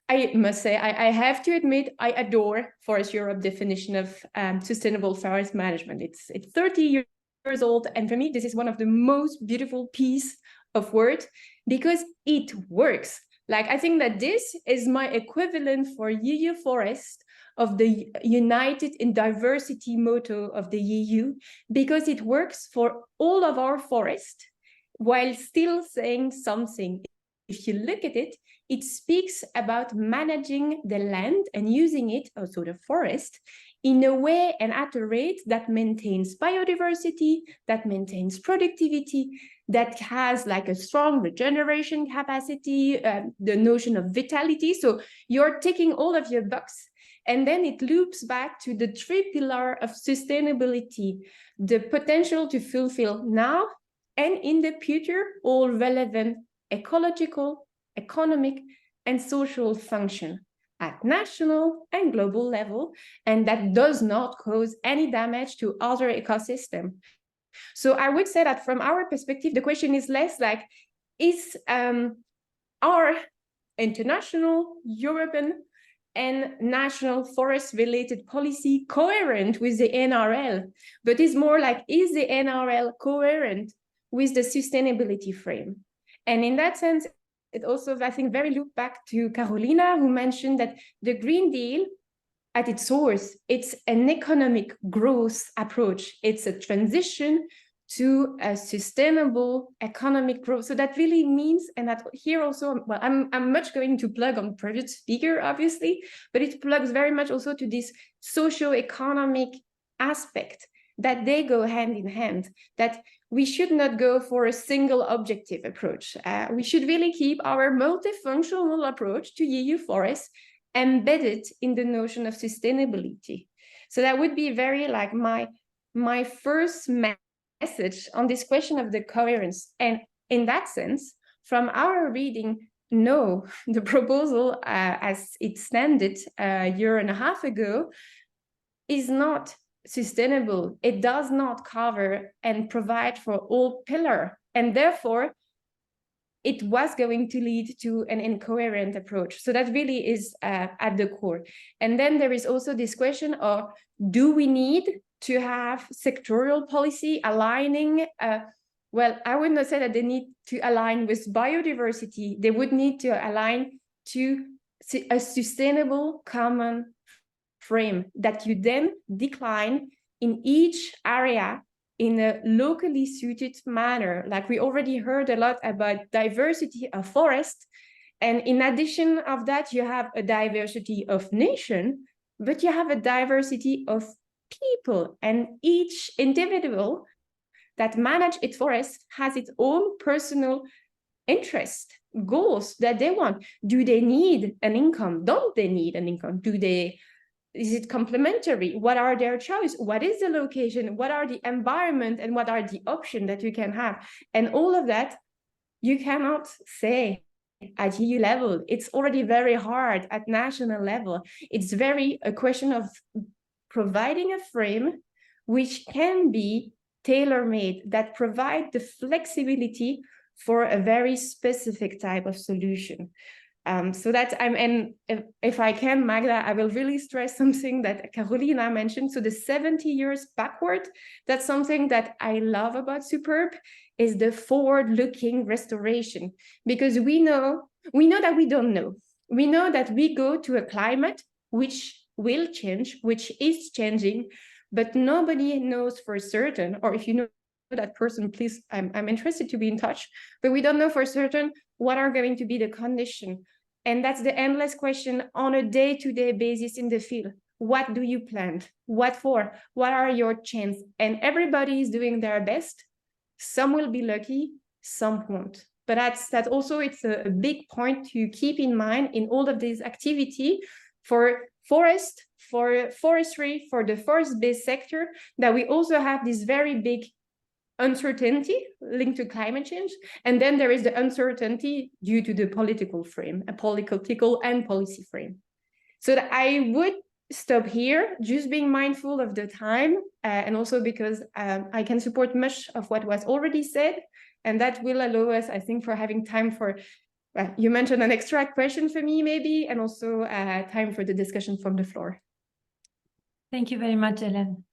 I must say, I have to admit, I adore Forest Europe definition of sustainable forest management. It's 30 years old, and for me, this is one of the most beautiful piece of work because it works. Like, I think that this is my equivalent for EU Forest of the United in Diversity motto of the EU, because it works for all of our forests while still saying something. If you look at it, it speaks about managing the land and using it, also the forest, in a way and at a rate that maintains biodiversity, that maintains productivity, that has like a strong regeneration capacity, the notion of vitality. So you're ticking all of your boxes. And then it loops back to the three pillars of sustainability, the potential to fulfill now and in the future all relevant ecological, economic, and social function at national and global level, and that does not cause any damage to other ecosystems. So I would say that from our perspective, the question is less like, is our international, European, and national forest-related policy coherent with the NRL? But it's more like, is the NRL coherent with the sustainability frame? And in that sense, it also, I think, very loop back to Carolina, who mentioned that the Green Deal at its source, it's an economic growth approach. It's a transition to a sustainable economic growth. So that really means, and that here also, well, I'm much going to plug on previous speaker, obviously, but it plugs very much also to this socio-economic aspect, that they go hand in hand, that we should not go for a single objective approach. We should really keep our multifunctional approach to EU forests embedded in the notion of sustainability. So that would be very like my first message on this question of the coherence. And in that sense, from our reading, no, the proposal as it standed a year and a half ago is not sustainable. It does not cover and provide for all pillars, and therefore it was going to lead to an incoherent approach. So that really is at the core. And then there is also this question of, do we need to have sectoral policy aligning? Well, I would not say that they need to align with biodiversity. They would need to align to a sustainable common frame that you then decline in each area in a locally suited manner. Like we already heard a lot about diversity of forest. And in addition of that, you have a diversity of nation, but you have a diversity of people, and each individual that manage its forest has its own personal interest, goals that they want. Do they need an income? Don't they need an income? Is it complementary? What are their choices? What is the location? What are the environment? And what are the options that you can have? And all of that, you cannot say at EU level. It's already very hard at national level. It's very a question of providing a frame which can be tailor-made, that provide the flexibility for a very specific type of solution. So that and if I can, Magda, I will really stress something that Carolina mentioned. So the 70 years backward, that's something that I love about Superb, is the forward-looking restoration, because we know that we don't know. We know that we go to a climate which will change, which is changing, but nobody knows for certain, or if you know that person, please, I'm interested to be in touch, but we don't know for certain what are going to be the conditions. And that's the endless question on a day-to-day basis in the field. What do you plant? What for? What are your chances? And everybody is doing their best. Some will be lucky, some won't. But that's also, it's a big point to keep in mind in all of this activity for forest, for forestry, for the forest-based sector, that we also have this very big uncertainty linked to climate change. And then there is the uncertainty due to the political frame, a political and policy frame. So that I would stop here, just being mindful of the time, and also because I can support much of what was already said, and that will allow us, I think, for having time for, you mentioned an extra question for me maybe, and also time for the discussion from the floor. Thank you very much, Ellen.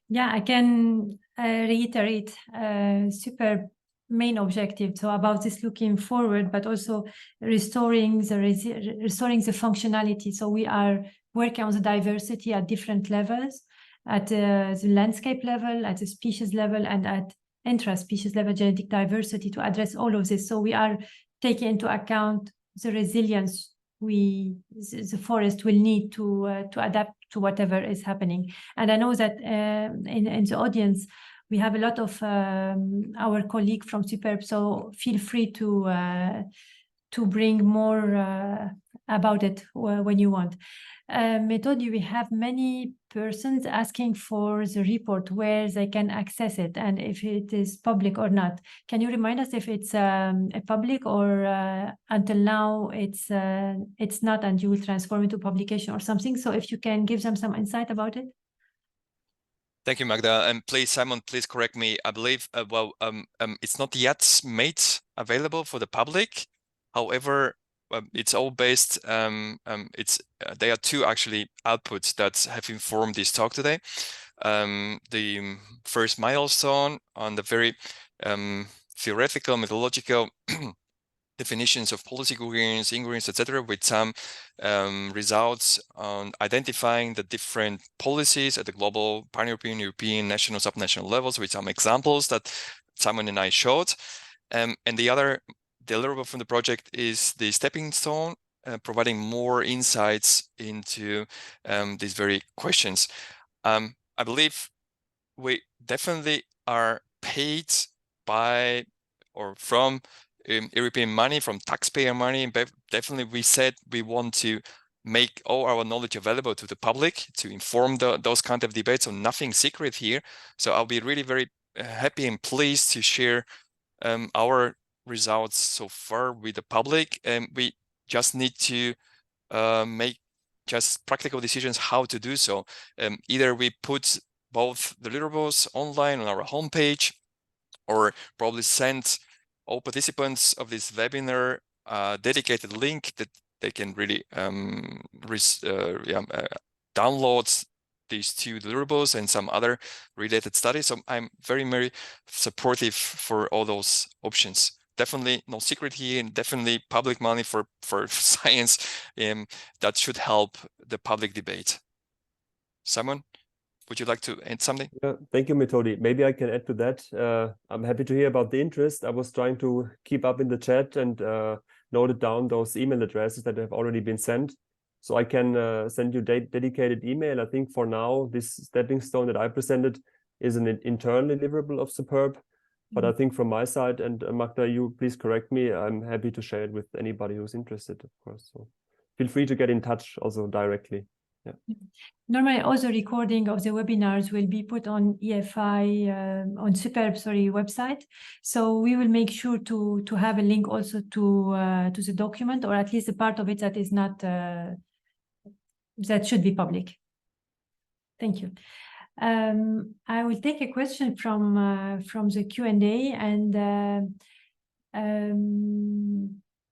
Yeah, I can reiterate super main objective. So about this looking forward, but also restoring the functionality. So we are working on the diversity at different levels, at the landscape level, at the species level, and at intra-species level genetic diversity to address all of this. So we are taking into account the resilience the forest will need to adapt to whatever is happening. And I know that in the audience, we have a lot of our colleagues from Superb, so feel free to bring more about it when you want. Methodi, we have many persons asking for the report where they can access it and if it is public or not. Can you remind us if it's a public or until now it's not, and you will transform into publication or something? So if you can give them some insight about it. Thank you, Magda. And please, Simon, please correct me. I believe, it's not yet made available for the public. However, it's all based, there are two actually outputs that have informed this talk today. The first milestone on the very theoretical, methodological definitions of policy coherence, incoherence, etc., with some results on identifying the different policies at the global, pan-European, European, national, subnational levels, with some examples that Simon and I showed. And the other deliverable from the project is the stepping stone, providing more insights into these very questions. I believe we definitely are paid by or from European money, from taxpayer money. Definitely we said we want to make all our knowledge available to the public to inform those kind of debates, so nothing secret here. So I'll be really very happy and pleased to share our results so far with the public, and we just need to make just practical decisions how to do so. Either we put both deliverables online on our homepage, or probably send all participants of this webinar a dedicated link that they can really download these two deliverables and some other related studies. So I'm very, very supportive for all those options. Definitely no secret here, and definitely public money for science that should help the public debate. Simon, would you like to add something? Yeah, thank you, Methodi. Maybe I can add to that. I'm happy to hear about the interest. I was trying to keep up in the chat and noted down those email addresses that have already been sent. So I can send you dedicated email. I think for now, this stepping stone that I presented is an internal deliverable of Superb. But I think from my side, and Magda, you please correct me, I'm happy to share it with anybody who's interested, of course. So feel free to get in touch also directly. Yeah. Normally, also recording of the webinars will be put on EFI on Superb website. So we will make sure to have a link also to the document, or at least a part of it that is not that should be public. Thank you. I will take a question from the Q&A, and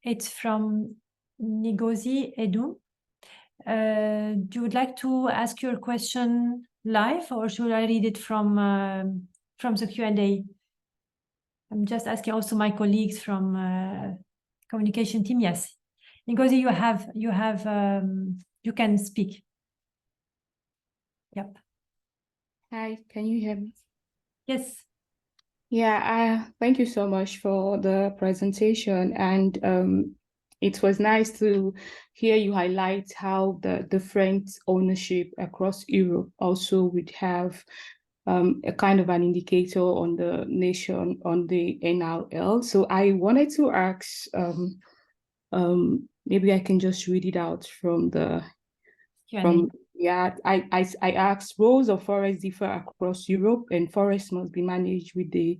it's from Ngozi Edu. Do you would like to ask your question live, or should I read it from the Q&A? I'm just asking also my colleagues from communication team. Yes, Ngozi, you can speak. Yep. Hi, can you hear me? Yes. Yeah, thank you so much for the presentation, and it was nice to hear you highlight how the different ownership across Europe also would have a kind of an indicator on the nation, on the NRL. So I wanted to ask, maybe I can just read it out from the Yeah, I asked, roles of forests differ across Europe, and forests must be managed with the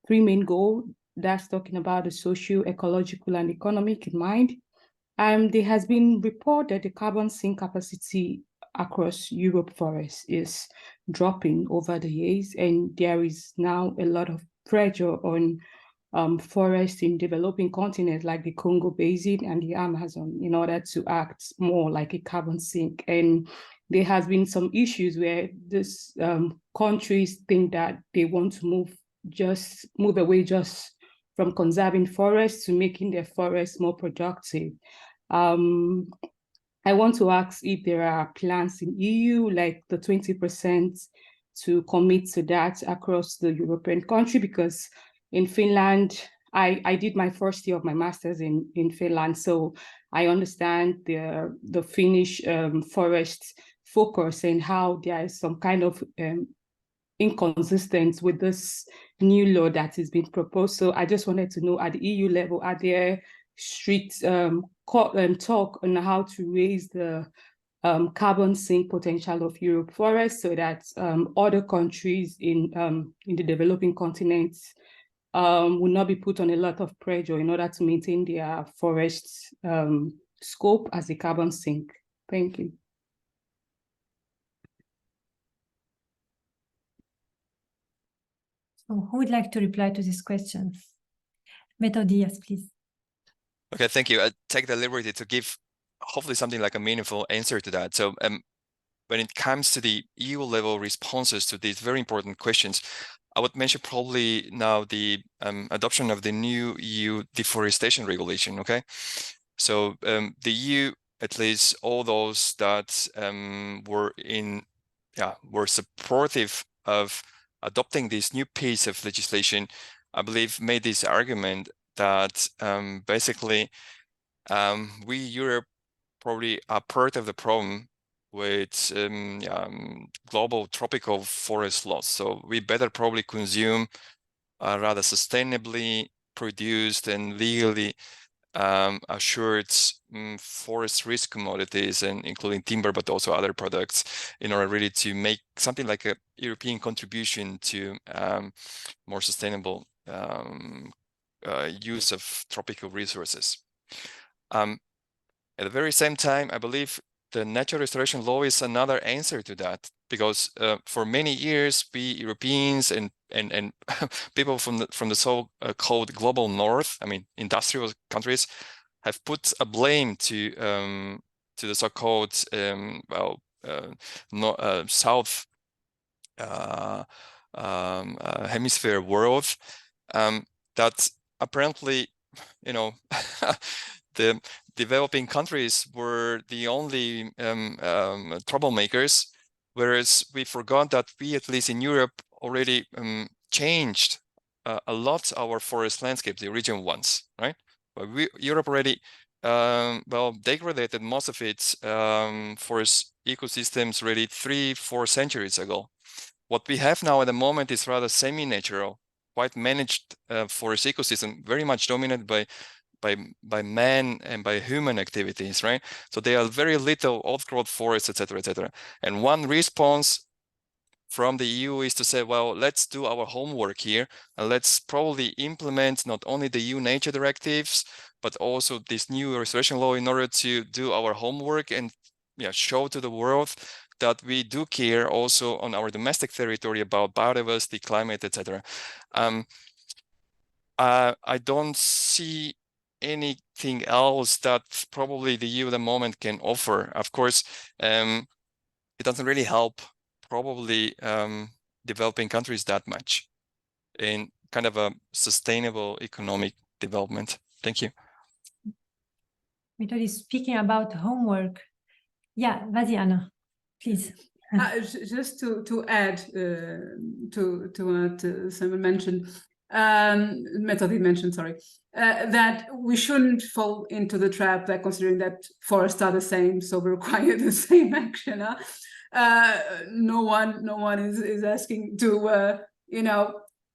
three main goals. That's talking about the social, ecological, and economic in mind. There has been report that the carbon sink capacity across Europe forests is dropping over the years, and there is now a lot of pressure on forests in developing continents like the Congo Basin and the Amazon in order to act more like a carbon sink. And there has been some issues where these countries think that they want to move away just from conserving forests to making their forests more productive. I want to ask if there are plans in EU, like the 20% to commit to that across the European country, because in Finland, I did my first year of my master's in Finland, so I understand the Finnish forest focus and how there is some kind of inconsistency with this new law that is being proposed. So I just wanted to know, at the EU level, are there strict talk on how to raise the carbon sink potential of Europe forests so that other countries in the developing continents will not be put on a lot of pressure in order to maintain their forest scope as a carbon sink? Thank you. So who would like to reply to this question? Methodi, yes, please. Okay, thank you. I take the liberty to give hopefully something like a meaningful answer to that. So when it comes to the EU level responses to these very important questions, I would mention probably now the adoption of the new EU deforestation regulation. Okay, so the EU, at least all those that were supportive of adopting this new piece of legislation, I believe, made this argument that basically we Europe probably are part of the problem with global tropical forest loss. So we better probably consume rather sustainably produced and legally assured forest risk commodities, and including timber, but also other products, in order really to make something like a European contribution to more sustainable use of tropical resources. At the very same time, I believe the natural restoration law is another answer to that, because for many years, we Europeans and people from the so-called global north, I mean industrial countries, have put a blame to the so-called south hemisphere world, that apparently, you know, the developing countries were the only troublemakers, whereas we forgot that we, at least in Europe, already changed a lot our forest landscape, the original ones, right? But Europe already degraded most of its forest ecosystems already 3-4 centuries ago. What we have now at the moment is rather semi-natural, quite managed forest ecosystem, very much dominated by man and by human activities, right? So there are very little old-growth forests, etc., etc. And one response from the EU is to say, well, let's do our homework here, and let's probably implement not only the EU nature directives, but also this new restoration law, in order to do our homework and show to the world that we do care also on our domestic territory about biodiversity, climate, etc. I don't see anything else that probably the EU at the moment can offer. Of course, it doesn't really help probably developing countries that much in kind of a sustainable economic development. Thank you. Methodi, speaking about homework. Yeah, vas-y, Anna, please. Just to add to what Simon mentioned, Methodi mentioned, sorry, that we shouldn't fall into the trap that considering that forests are the same, so we require the same action. No one is asking to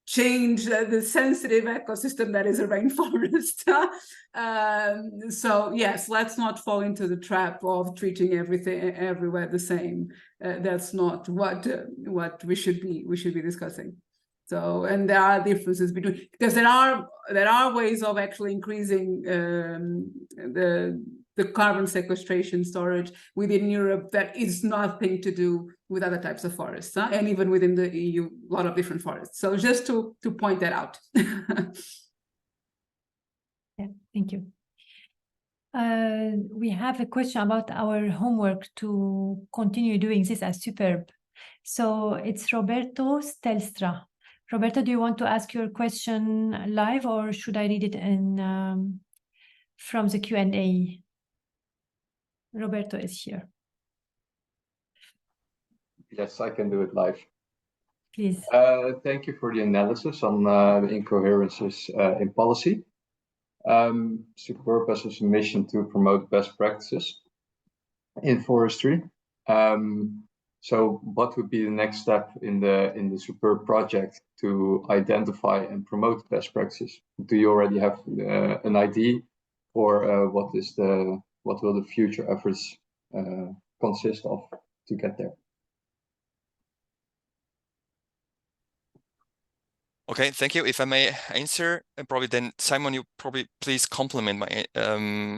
change the sensitive ecosystem that is a rainforest. So yes, let's not fall into the trap of treating everything everywhere the same. That's not what we should be discussing. So, and there are differences between, because there are ways of actually increasing the carbon sequestration storage within Europe that is nothing to do with other types of forests, and even within the EU, a lot of different forests. So just to point that out. Yeah, thank you. We have a question about our homework to continue doing this as Superb. So it's Roberto Stelstra. Roberto, do you want to ask your question live, or should I read it in from the Q&A? Roberto is here. Yes, I can do it live. Please. Thank you for the analysis on the incoherences in policy. Superb has a mission to promote best practices in forestry. So what would be the next step in the Superb project to identify and promote best practices? Do you already have an idea for what will the future efforts consist of to get there? Okay, thank you. If I may answer, and probably then Simon, you probably please complement my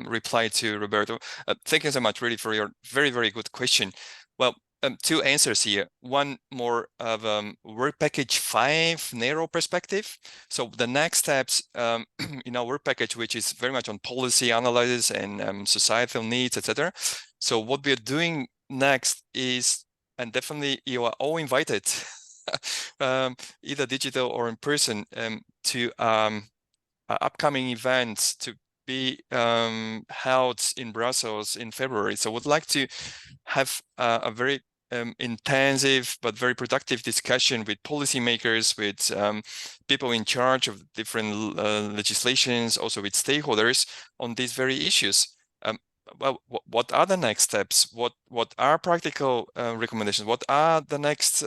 reply to Roberto. Thank you so much, really, for your very, very good question. Well, two answers here. One more of work package 5 narrow perspective. So the next steps in our work package, which is very much on policy analysis and societal needs, etc. So what we are doing next is, and definitely you are all invited either digital or in person, to upcoming events to be held in Brussels in February. So would like to have a very intensive but very productive discussion with policymakers, with people in charge of different legislations, also with stakeholders on these very issues. Well, what are the next steps? What are practical recommendations? What are the next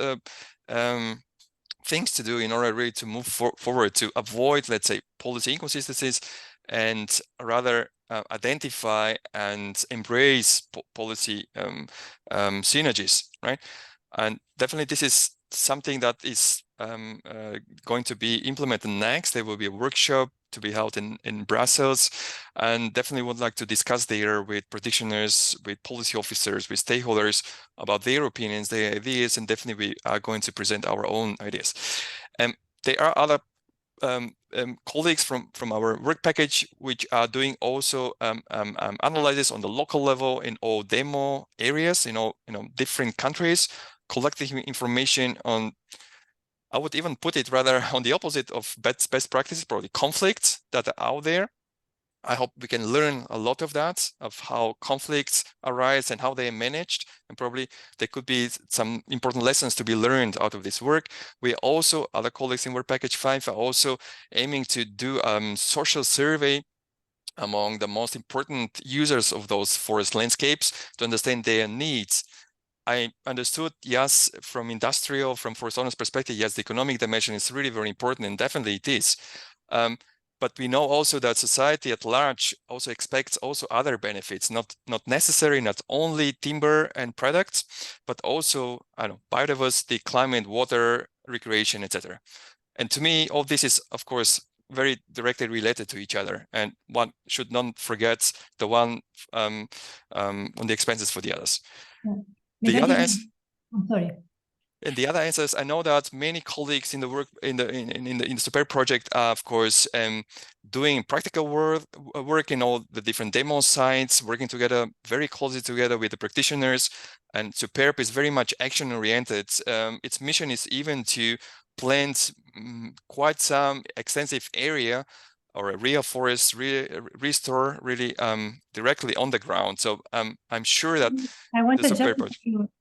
things to do in order really to move forward to avoid, let's say, policy inconsistencies, and rather identify and embrace policy synergies, right? And definitely this is something that is going to be implemented next. There will be a workshop to be held in Brussels, and definitely would like to discuss there with practitioners, with policy officers, with stakeholders about their opinions, their ideas, and definitely we are going to present our own ideas. There are other colleagues from our work package which are doing also analysis on the local level in all demo areas, in all different countries, collecting information on, I would even put it rather on the opposite of best practices, probably conflicts that are out there. I hope we can learn a lot of that, of how conflicts arise and how they are managed. And probably there could be some important lessons to be learned out of this work. We also, other colleagues in Work Package 5 are also aiming to do a social survey among the most important users of those forest landscapes to understand their needs. I understood, yes, from forest owners' perspective, yes, the economic dimension is really very important, and definitely it is. But we know also that society at large also expects also other benefits, not necessarily not only timber and products, but also, I don't know, biodiversity, climate, water, recreation, etc. And to me, all this is, of course, very directly related to each other, and one should not forget the one on the expenses for the others. Yeah. The other I'm sorry. And the other answers, I know that many colleagues in the work in the Super project are, of course, doing practical work in all the different demo sites, working together very closely together with the practitioners. And Superb is very much action oriented. Its mission is even to plant quite some extensive area or a real forest restore really directly on the ground. So I'm sure that I want to jump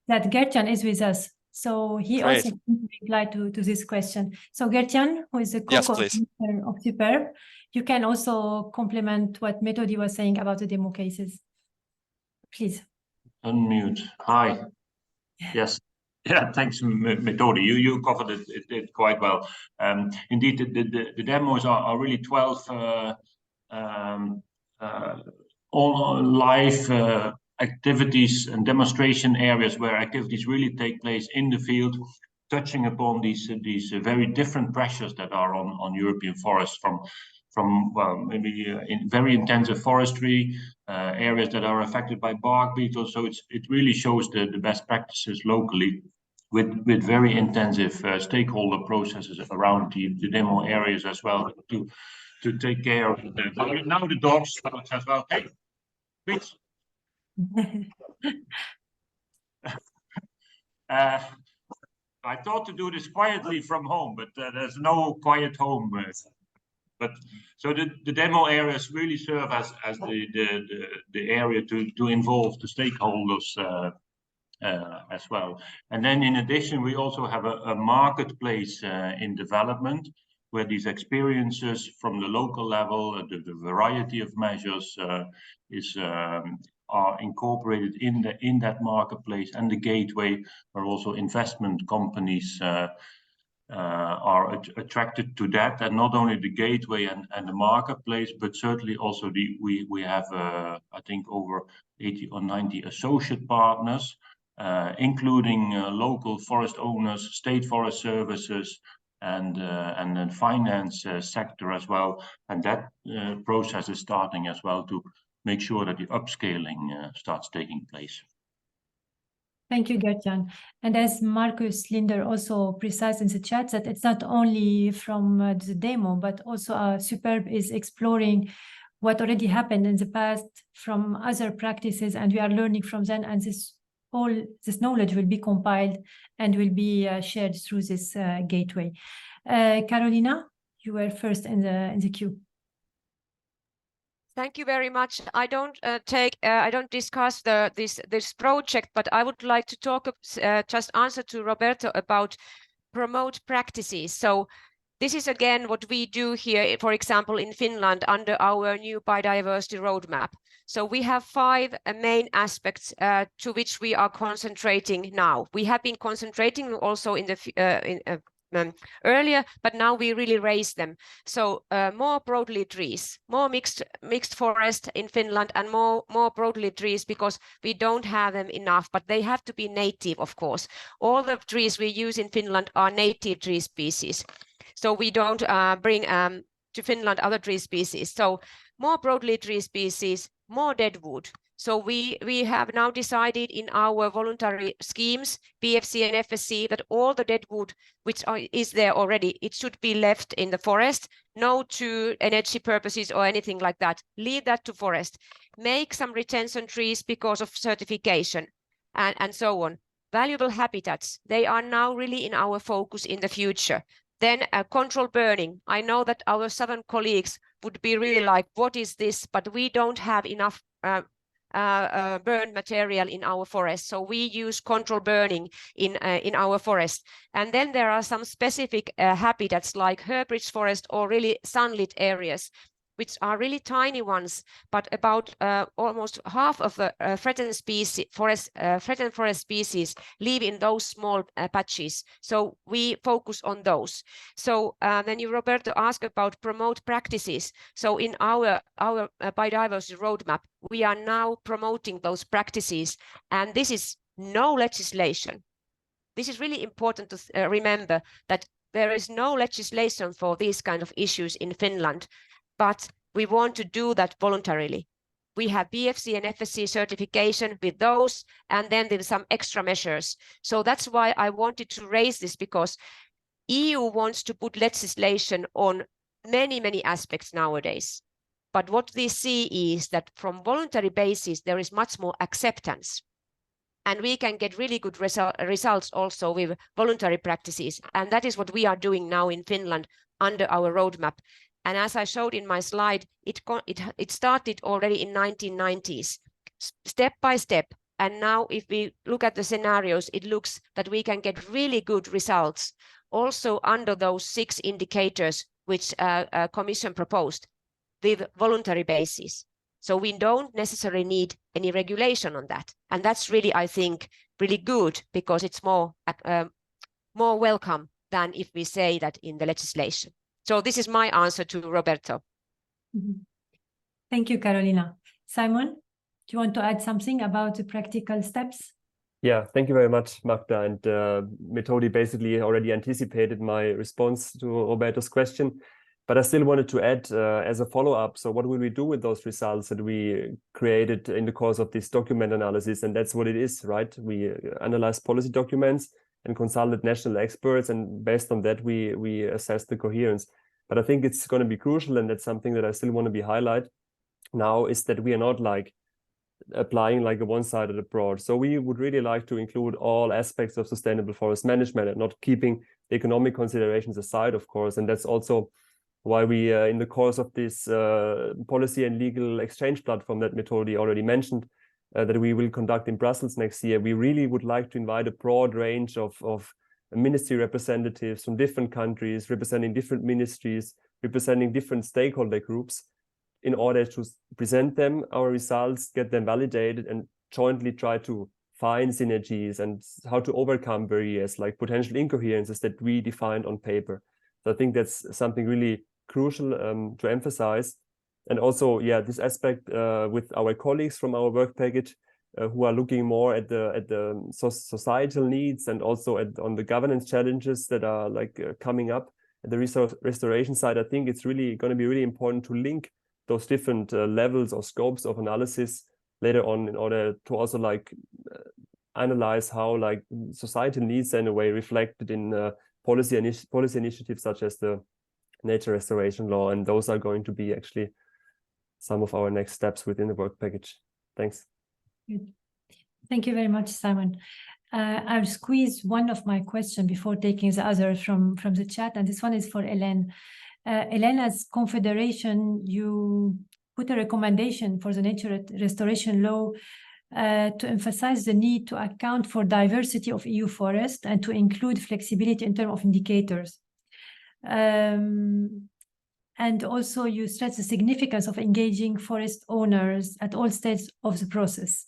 that Gertjan is with us. So he Great. also replied to this question. So Gertjan, who is the co-coordinator of Superb, you can also complement what Methodi was saying about the demo cases. Please. Unmute. Hi. Yes. Yeah, thanks, Methodi. You covered it quite well. Indeed, the demos are really 12 all live activities and demonstration areas where activities really take place in the field, touching upon these very different pressures that are on European forests, from well, maybe in very intensive forestry areas that are affected by bark beetles. So it really shows the best practices locally with very intensive stakeholder processes around the demo areas as well to take care of them. Now the dogs as well. Hey, please. I thought to do this quietly from home, but there's no quiet home. But so the demo areas really serve as the area to involve the stakeholders as well. And then in addition, we also have a marketplace in development where these experiences from the local level, the variety of measures are incorporated in that marketplace, and the gateway where also investment companies are attracted to that. And not only the gateway and the marketplace, but certainly also we have I think over 80 or 90 associate partners, including local forest owners, state forest services, and then finance sector as well. And that process is starting as well to make sure that the upscaling starts taking place. Thank you, Gertjan. And as Marcus Linder also precised in the chat, that it's not only from the demo, but also Superb is exploring what already happened in the past from other practices, and we are learning from them. And this all this knowledge will be compiled and will be shared through this gateway. Carolina, you were first in the queue. Thank you very much. I don't discuss this project, but I would like to talk just answer to Roberto about promote practices. So this is again what we do here, for example, in Finland under our new biodiversity roadmap. So we have 5 main aspects to which we are concentrating now. We have been concentrating also in the earlier, but now we really raise them. So more broadleaf trees, more mixed forest in Finland, and more broadleaf trees, because we don't have them enough, but they have to be native, of course. All the trees we use in Finland are native tree species. So we don't bring to Finland other tree species. So more broadleaf tree species, more deadwood. So we have now decided in our voluntary schemes, BFC and FSC, that all the deadwood which is there already, it should be left in the forest, no to energy purposes or anything like that. Leave that to forest. Make some retention trees because of certification and so on. Valuable habitats, they are now really in our focus in the future. Then control burning. I know that our southern colleagues would be really like, what is this? But we don't have enough burned material in our forest, so we use control burning in our forest. And then there are some specific habitats like Herbridge forest or really sunlit areas, which are really tiny ones, but about almost half of the threatened forest species live in those small patches. So we focus on those. So then you, Roberto, asked about promote practices. So in our biodiversity roadmap, we are now promoting those practices, and this is no legislation. This is really important to remember, that there is no legislation for these kind of issues in Finland. But we want to do that voluntarily. We have BFC and FSC certification with those, and then there's some extra measures. So that's why I wanted to raise this, because EU wants to put legislation on many aspects nowadays. But what we see is that from voluntary basis, there is much more acceptance. And we can get really good results also with voluntary practices. And that is what we are doing now in Finland under our roadmap. And as I showed in my slide, it started already in 1990s, step by step. And now if we look at the scenarios, it looks that we can get really good results also under those 6 indicators which Commission proposed with voluntary basis. So we don't necessarily need any regulation on that. And that's really, I think, really good, because it's more welcome than if we say that in the legislation. So this is my answer to Roberto. Mm-hmm. Thank you, Carolina. Simon, do you want to add something about the practical steps? Yeah, thank you very much, Magda. And Methodi basically already anticipated my response to Roberto's question. But I still wanted to add as a follow-up, so what will we do with those results that we created in the course of this document analysis? And that's what it is, right? We analyze policy documents and consulted national experts, and based on that, we assess the coherence. But I think it's going to be crucial, and that's something that I still want to be highlight now, is that we are not like applying like a one-sided approach. So we would really like to include all aspects of sustainable forest management and not keeping economic considerations aside, of course. And that's also why we, in the course of this policy and legal exchange platform that Methodi already mentioned, that we will conduct in Brussels next year, we really would like to invite a broad range of ministry representatives from different countries, representing different ministries, representing different stakeholder groups, in order to present them our results, get them validated, and jointly try to find synergies and how to overcome barriers like potential incoherences that we defined on paper. So I think that's something really crucial to emphasize. And also, yeah, this aspect with our colleagues from our work package who are looking more at the societal needs and also on the governance challenges that are like coming up at the resource restoration side. I think it's really going to be really important to link those different levels or scopes of analysis later on, in order to also like analyze how like societal needs are in a way reflected in policy initiatives such as the nature restoration law, and those are going to be actually some of our next steps within the work package. Thanks. Good. Thank you very much, Simon. I'll squeeze one of my questions before taking the other from the chat, and this one is for Hélène. Hélène, as Confederation, you put a recommendation for the nature restoration law to emphasize the need to account for diversity of EU forest and to include flexibility in terms of indicators. And also you stress the significance of engaging forest owners at all stages of the process.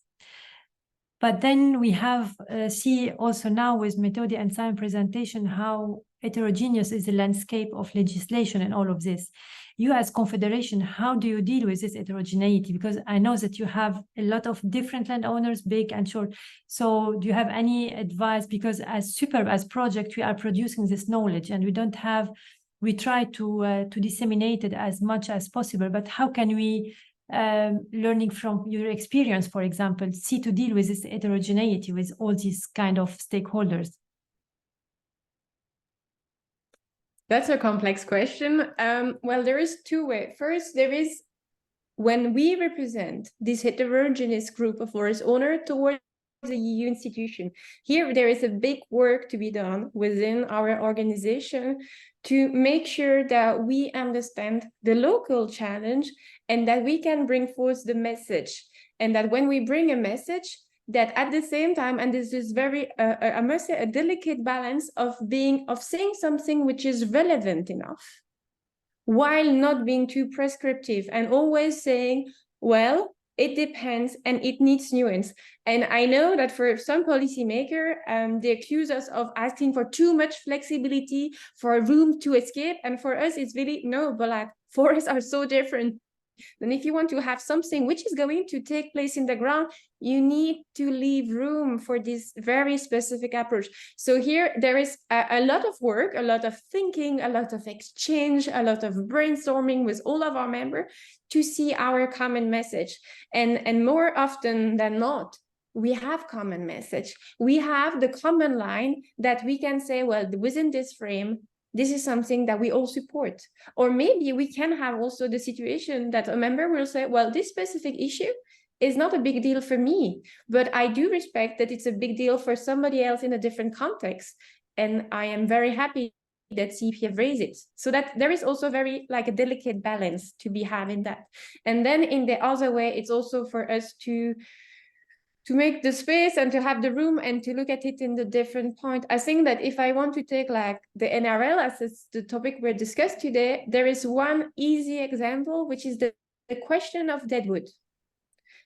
But then we have see also now with Methodi and Simon presentation how heterogeneous is the landscape of legislation and all of this. You as Confederation, how do you deal with this heterogeneity? Because I know that you have a lot of different landowners, big and short. So do you have any advice? Because as Superb, as project, we are producing this knowledge and we don't have, we try to disseminate it as much as possible, but how can we learning from your experience, for example, see to deal with this heterogeneity with all these kind of stakeholders? That's a complex question. Well, there is two ways. First, there is when we represent this heterogeneous group of forest owners towards the EU institution. Here, there is a big work to be done within our organization to make sure that we understand the local challenge and that we can bring forth the message. And that when we bring a message, that at the same time, and this is very, I must say, a delicate balance of saying something which is relevant enough, while not being too prescriptive and always saying, well, it depends and it needs nuance. And I know that for some policymaker, they accuse us of asking for too much flexibility, for room to escape. And for us, it's really, no, but like forests are so different. Then if you want to have something which is going to take place in the ground, you need to leave room for this very specific approach. So here there is a lot of work, a lot of thinking, a lot of exchange, a lot of brainstorming with all of our members to see our common message. And more often than not, we have common message. We have the common line that we can say, well, within this frame, this is something that we all support. Or maybe we can have also the situation that a member will say, well, this specific issue is not a big deal for me, but I do respect that it's a big deal for somebody else in a different context. And I am very happy that CPF raised it. So that there is also very like a delicate balance to be having that. And then in the other way, it's also for us to make the space and to have the room and to look at it in the different point. I think that if I want to take like the NRL as it's the topic we're discussed today, there is one easy example, which is the question of deadwood.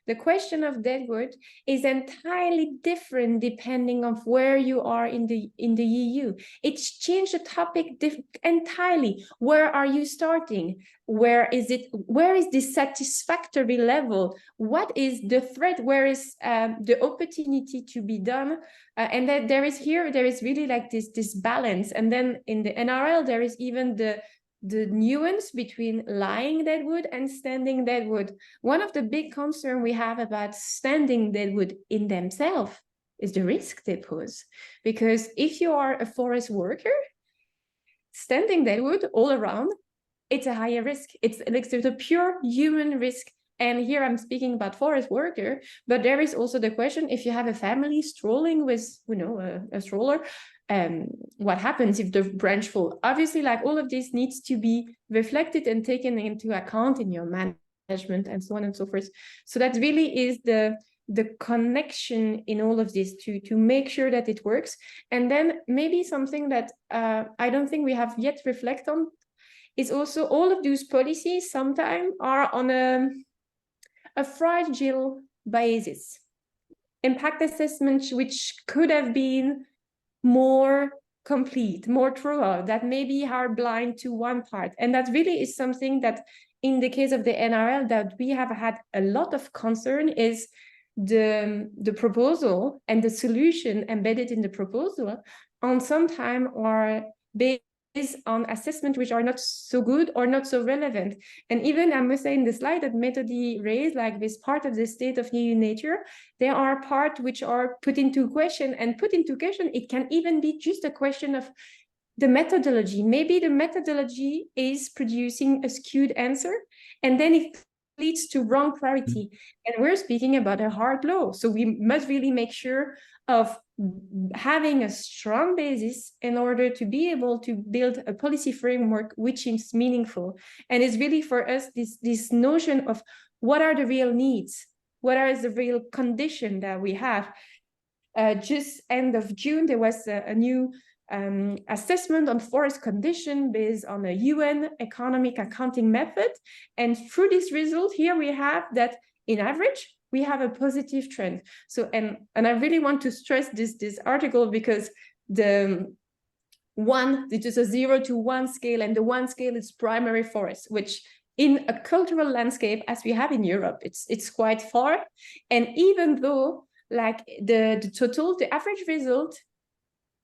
The question of deadwood is entirely different depending on where you are in the EU. It's changed the topic entirely. Where are you starting? Where is the satisfactory level? What is the threat? Where is the opportunity to be done? And that there is really like this balance. And then in the NRL, there is even the nuance between lying deadwood and standing deadwood. One of the big concerns we have about standing deadwood in themselves is the risk they pose. Because if you are a forest worker, standing deadwood all around, it's a higher risk. It's a pure human risk. And here I'm speaking about forest worker, but there is also the question, if you have a family strolling with, a stroller, what happens if the branch falls? Obviously, like all of this needs to be reflected and taken into account in your management and so on and so forth. So that really is the connection in all of this to make sure that it works. And then maybe something that I don't think we have yet reflected on is also all of those policies sometimes are on a fragile basis. Impact assessments which could have been more complete, more thorough, that maybe are blind to one part. And that really is something that in the case of the NRL that we have had a lot of concern is the proposal and the solution embedded in the proposal on sometimes are based on assessment which are not so good or not so relevant. And even I must say in the slide that Methodi raised, like this part of the state of EU nature, there are parts which are put into question, and put into question, it can even be just a question of the methodology. Maybe the methodology is producing a skewed answer, and then it leads to wrong clarity. And we're speaking about a hard law. So we must really make sure of having a strong basis in order to be able to build a policy framework which is meaningful. And it's really for us this notion of what are the real needs, what are the real condition that we have. Just end of June, there was a new assessment on forest condition based on a UN economic accounting method. And through this result here, we have that in average, we have a positive trend. So, and I really want to stress this article because it is a 0 to 1 scale, and the 1 scale is primary forest, which in a cultural landscape, as we have in Europe, it's quite far. And even though like the average result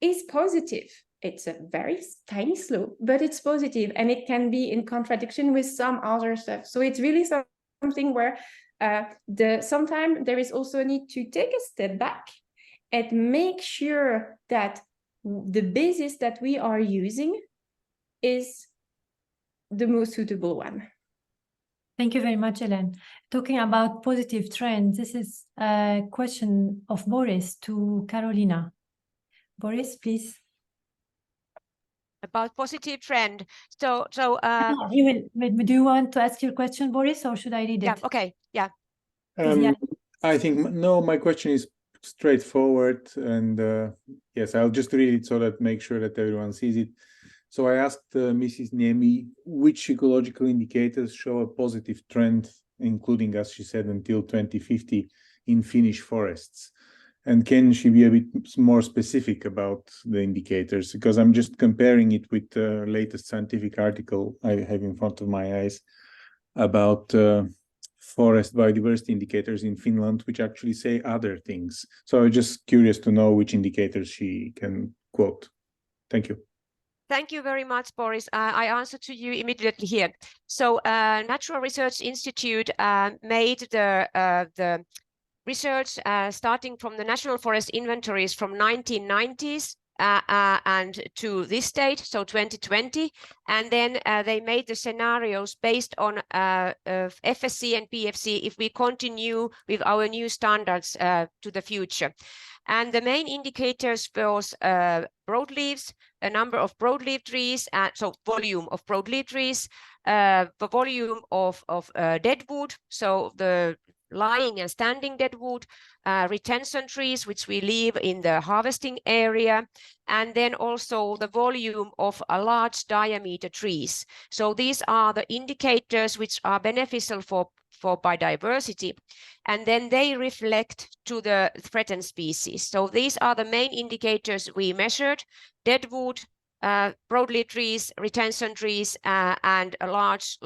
is positive, it's a very tiny slope, but it's positive, and it can be in contradiction with some other stuff. So it's really something where sometimes there is also a need to take a step back and make sure that the basis that we are using is the most suitable one. Thank you very much, Hélène. Talking about positive trends, this is a question of Boris to Carolina. Boris, please. About positive trend. Do you want to ask your question, Boris, or should I read it? Yeah, okay, yeah. I think, no, my question is straightforward, and yes, I'll just read it so that make sure that everyone sees it. So I asked Mrs. Niemi which ecological indicators show a positive trend, including, as she said, until 2050 in Finnish forests. And can she be a bit more specific about the indicators? Because I'm just comparing it with the latest scientific article I have in front of my eyes about forest biodiversity indicators in Finland, which actually say other things. So I'm just curious to know which indicators she can quote. Thank you. Thank you very much, Boris. I answer to you immediately here. So Natural Research Institute made the research starting from the national forest inventories from 1990s and to this date, so 2020. And then they made the scenarios based on FSC and PFC if we continue with our new standards to the future. And the main indicators was broadleaves, a number of broadleaf trees, so volume of broadleaf trees, the volume of deadwood, so the lying and standing deadwood, retention trees, which we leave in the harvesting area, and then also the volume of large diameter trees. So these are the indicators which are beneficial for biodiversity, and then they reflect to the threatened species. So these are the main indicators we measured: deadwood, broadleaf trees, retention trees, and large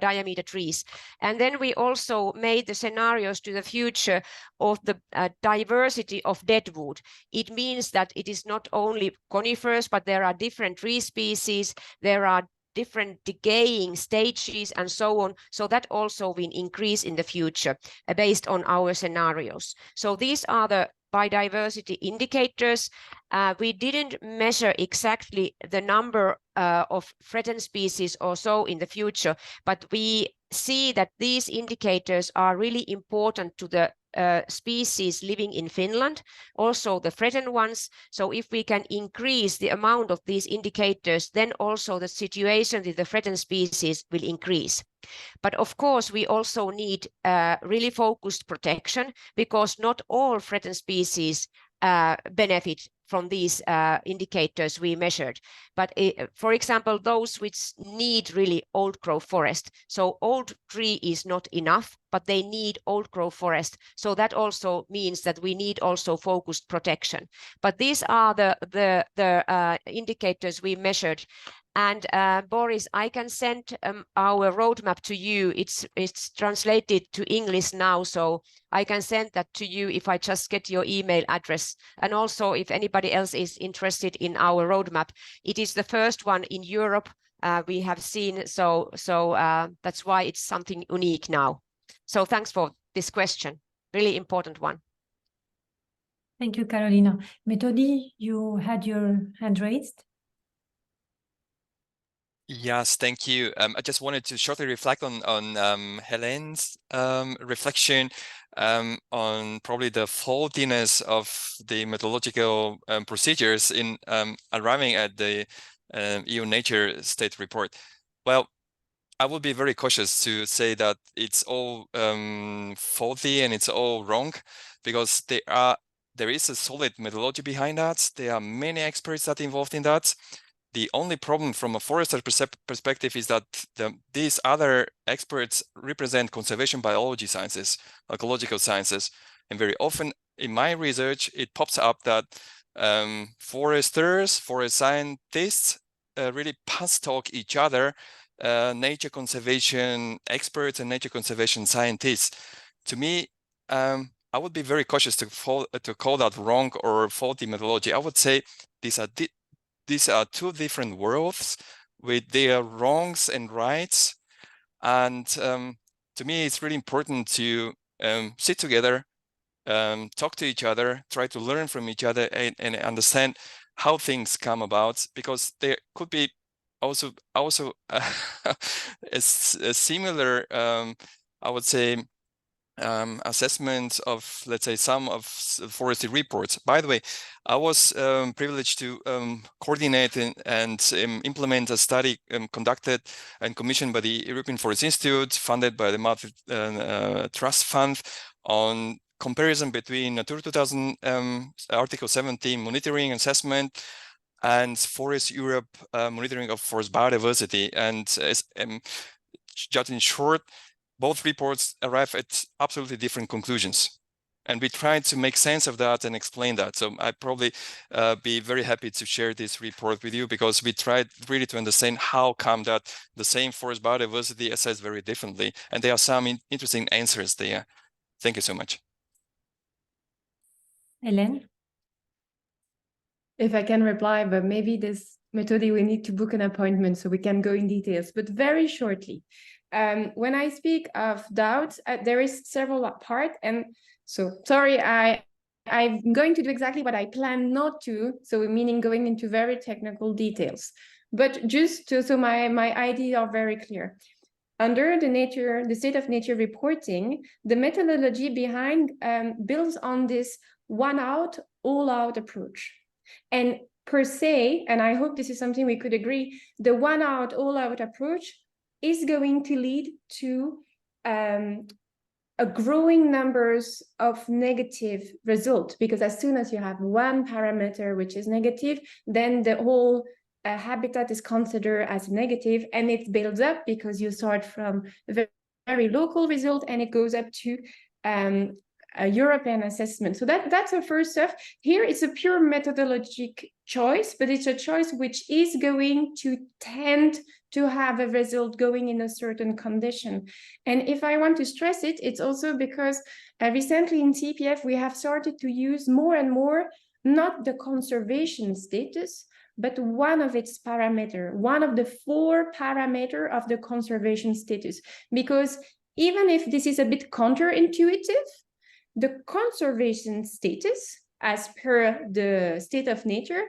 diameter trees. And then we also made the scenarios to the future of the diversity of deadwood. It means that it is not only conifers, but there are different tree species, there are different decaying stages and so on. So that also will increase in the future based on our scenarios. So these are the biodiversity indicators. We didn't measure exactly the number of threatened species or so in the future, but we see that these indicators are really important to the species living in Finland, also the threatened ones. So if we can increase the amount of these indicators, then also the situation with the threatened species will increase. But of course, we also need really focused protection, because not all threatened species benefit from these indicators we measured. But for example, those which need really old growth forest. So old tree is not enough, but they need old growth forest. So that also means that we need also focused protection. But these are the indicators we measured. And Boris, I can send our roadmap to you. It's translated to English now, so I can send that to you if I just get your email address. And also, if anybody else is interested in our roadmap, it is the first one in Europe we have seen. So that's why it's something unique now. So thanks for this question. Really important one. Thank you, Carolina. Methodi, you had your hand raised. Yes, thank you. I just wanted to shortly reflect on Helene's reflection on probably the faultiness of the methodological procedures in arriving at the EU Nature State Report. Well, I would be very cautious to say that it's all faulty and it's all wrong, because there is a solid methodology behind that. There are many experts that are involved in that. The only problem from a forester perspective is that these other experts represent conservation biology sciences, ecological sciences, and very often in my research it pops up that foresters, forest scientists really pass talk each other, nature conservation experts and nature conservation scientists. To me, I would be very cautious to call that wrong or faulty methodology. I would say these are two different worlds with their wrongs and rights. And to me, it's really important to sit together, talk to each other, try to learn from each other and understand how things come about, because there could be also a similar, I would say, assessment of, let's say, some of forestry reports. By the way, I was privileged to coordinate and implement a study conducted and commissioned by the European Forest Institute, funded by the Trust Fund, on comparison between Natura 2000 Article 17 monitoring assessment and Forest Europe monitoring of forest biodiversity. And just in short, both reports arrive at absolutely different conclusions. And we tried to make sense of that and explain that. So I'd probably be very happy to share this report with you, because we tried really to understand how come that the same forest biodiversity assessed very differently. And there are some interesting answers there. Thank you so much. Helene? If I can reply, but maybe this method we need to book an appointment so we can go in details, but very shortly. When I speak of doubts, there is several parts, and so sorry, I'm going to do exactly what I plan not to, so meaning going into very technical details. But just so my ideas are very clear. Under the state of nature reporting, the methodology behind builds on this one out, all out approach. And per se, and I hope this is something we could agree, the one out, all out approach is going to lead to a growing numbers of negative results, because as soon as you have one parameter which is negative, then the whole habitat is considered as negative, and it builds up because you start from a very local result and it goes up to a European assessment. So that's the first stuff. Here it's a pure methodologic choice, but it's a choice which is going to tend to have a result going in a certain condition. And if I want to stress it, it's also because recently in CPF, we have started to use more and more, not the conservation status, but one of its parameter, one of the 4 parameters of the conservation status. Because even if this is a bit counterintuitive, the conservation status, as per the state of nature,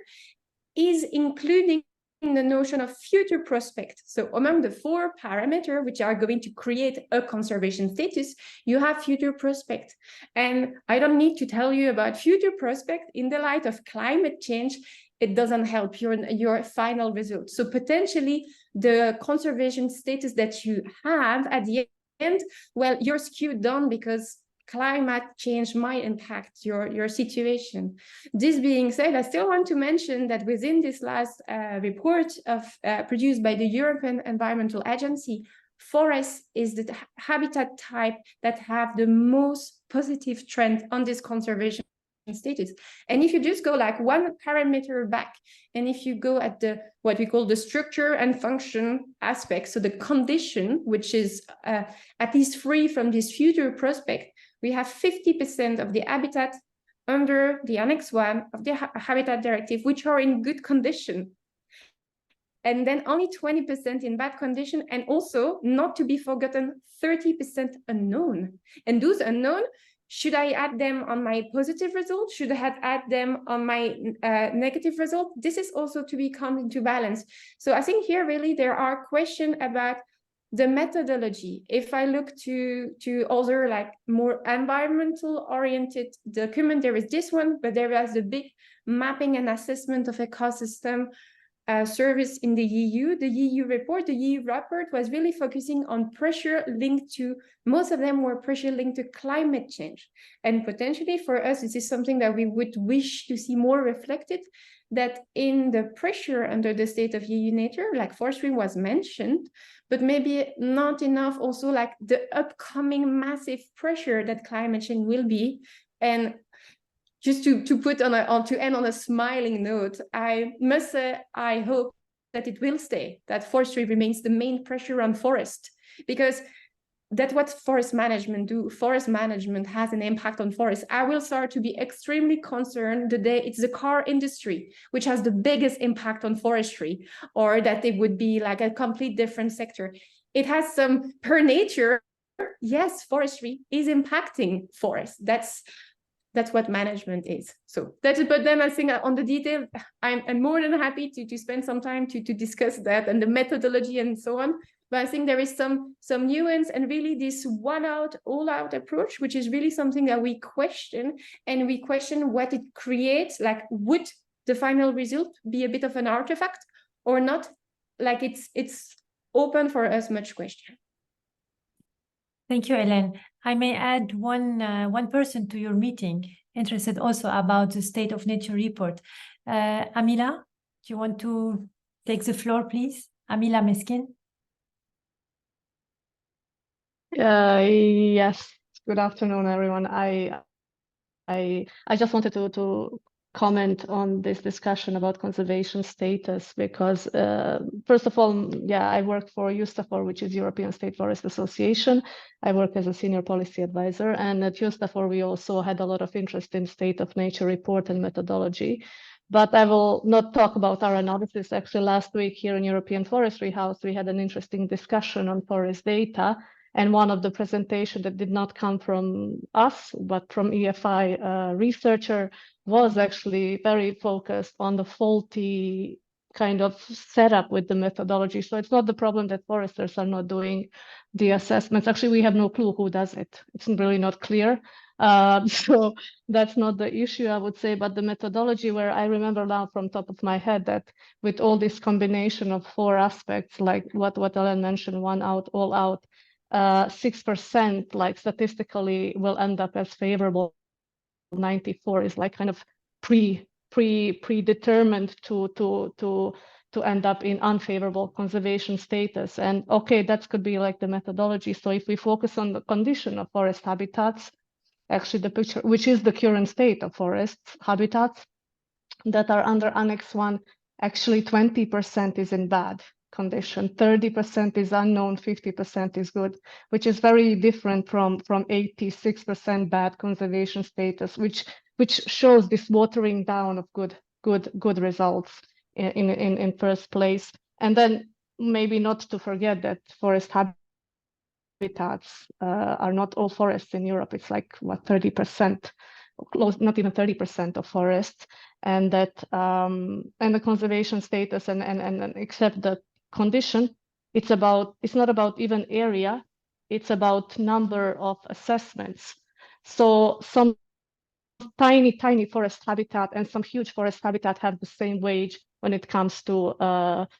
is including the notion of future prospect. So among the 4 parameters which are going to create a conservation status, you have future prospect. And I don't need to tell you about future prospect in the light of climate change. It doesn't help your final result. So potentially the conservation status that you have at the end, well, you're skewed down because climate change might impact your situation. This being said, I still want to mention that within this last report produced by the European Environmental Agency, forest is the habitat type that have the most positive trend on this conservation status. And if you just go like one parameter back, and if you go at the what we call the structure and function aspect, so the condition, which is at least free from this future prospect, we have 50% of the habitat under the Annex 1 of the Habitat Directive, which are in good condition. And then only 20% in bad condition, and also, not to be forgotten, 30% unknown. And those unknown should I add them on my positive result? Should I add them on my negative result? This is also to be come into balance. So I think here really there are questions about the methodology. If I look to other like more environmental oriented document, there is this one, but there is the big mapping and assessment of ecosystem service in the EU. The EU report was really focusing on pressure linked to, most of them were pressure linked to climate change. And potentially for us, this is something that we would wish to see more reflected, that in the pressure under the state of EU nature, like forestry was mentioned, but maybe not enough also like the upcoming massive pressure that climate change will be. And just to put to end on a smiling note, I must say, I hope that it will stay, that forestry remains the main pressure on forest, because that's what forest management do. Forest management has an impact on forest. I will start to be extremely concerned the day it's the car industry, which has the biggest impact on forestry, or that it would be like a complete different sector. It has some, per nature, yes, forestry is impacting forest. That's what management is. So that's it. But then I think on the detail, I'm more than happy to spend some time to discuss that and the methodology and so on. But I think there is some nuance, and really this one out, all out approach, which is really something that we question, and we question what it creates. Like, would the final result be a bit of an artifact or not? Like it's open for us much question. Thank you, Hélène. I may add one person to your meeting interested also about the State of Nature report. Amila, do you want to take the floor, please? Amila Meskin. Yes. Good afternoon, everyone. I just wanted to comment on this discussion about conservation status, because first of all, yeah, I work for EUSTAFOR, which is European State Forest Association. I work as a senior policy advisor, and at EUSTAFOR we also had a lot of interest in State of Nature report and methodology. But I will not talk about our analysis. Actually, last week here in European Forestry House, we had an interesting discussion on forest data. And one of the presentations that did not come from us, but from EFI researcher, was actually very focused on the faulty kind of setup with the methodology. So it's not the problem that foresters are not doing the assessments. Actually, we have no clue who does it. It's really not clear. So that's not the issue, I would say. But the methodology, where I remember now from top of my head that with all this combination of four aspects, like what Hélène mentioned, one out, all out, 6% like statistically will end up as favorable. 94 is like kind of predetermined to end up in unfavorable conservation status. And okay, that could be like the methodology. So if we focus on the condition of forest habitats, actually the picture, which is the current state of forest habitats that are under Annex 1, actually 20% is in bad condition, 30% is unknown, 50% is good, which is very different from 86% bad conservation status, which shows this watering down of good results in first place. And then maybe not to forget that forest habitats are not all forests in Europe. It's like what, 30%, close, not even 30% of forests, and that and the conservation status and except the condition, it's not about even area, it's about number of assessments. So some tiny forest habitat and some huge forest habitat have the same weight when it comes to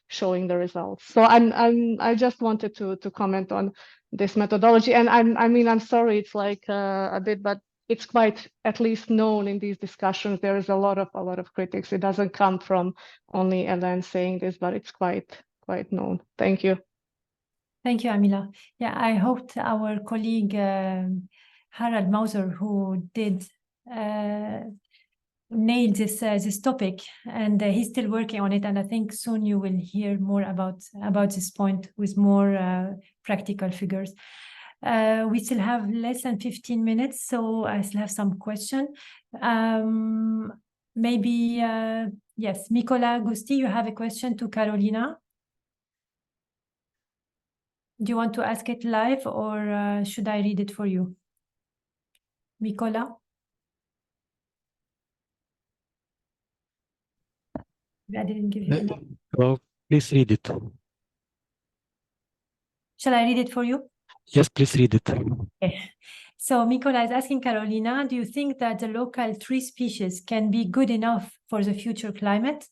showing the results. So I just wanted to comment on this methodology, and I'm sorry, it's like a bit, but it's quite at least known in these discussions. There is a lot of critics. It doesn't come from only Hélène saying this, but it's quite known. Thank you. Thank you, Amila. Yeah, I hoped our colleague Harald Mauser, who did nail this topic, and he's still working on it. And I think soon you will hear more about this point with more practical figures. We still have less than 15 minutes, so I still have some questions. Maybe, yes, Nicola Gusti, you have a question to Carolina. Do you want to ask it live, or should I read it for you? Mikola? I didn't give you enough. Oh, please read it. Shall I read it for you? Yes, please read it. Okay. So Mikola is asking Carolina, do you think that the local tree species can be good enough for the future climate?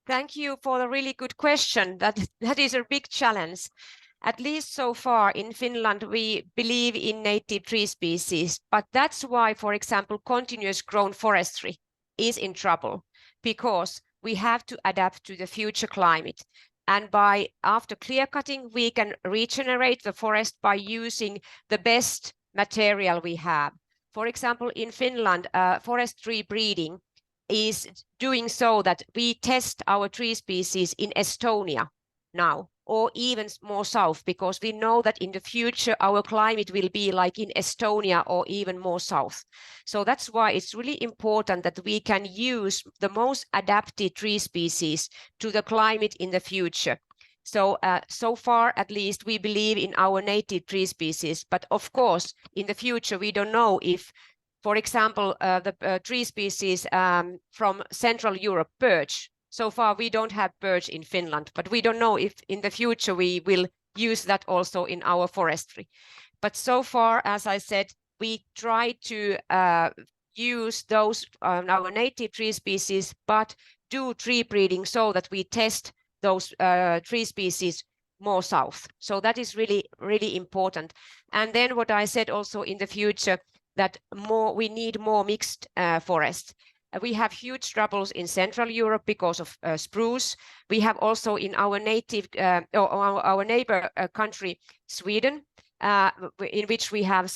Thank you for the really good question. That is a big challenge. At least so far in Finland, we believe in native tree species, but that's why, for example, continuous grown forestry is in trouble, because we have to adapt to the future climate. And after clear cutting, we can regenerate the forest by using the best material we have. For example, in Finland, forest tree breeding is doing so that we test our tree species in Estonia now, or even more south, because we know that in the future our climate will be like in Estonia or even more south. So that's why it's really important that we can use the most adapted tree species to the climate in the future. So, so far, at least, we believe in our native tree species. But of course, in the future, we don't know if, for example, the tree species from Central Europe, birch. So far, we don't have birch in Finland, but we don't know if in the future we will use that also in our forestry. But so far, as I said, we try to use those our native tree species, but do tree breeding so that we test those tree species more south. So that is really, really important. And then what I said also in the future, that we need more mixed forests. We have huge troubles in Central Europe because of spruce. We have also in our native, our neighbor country, Sweden, in which we have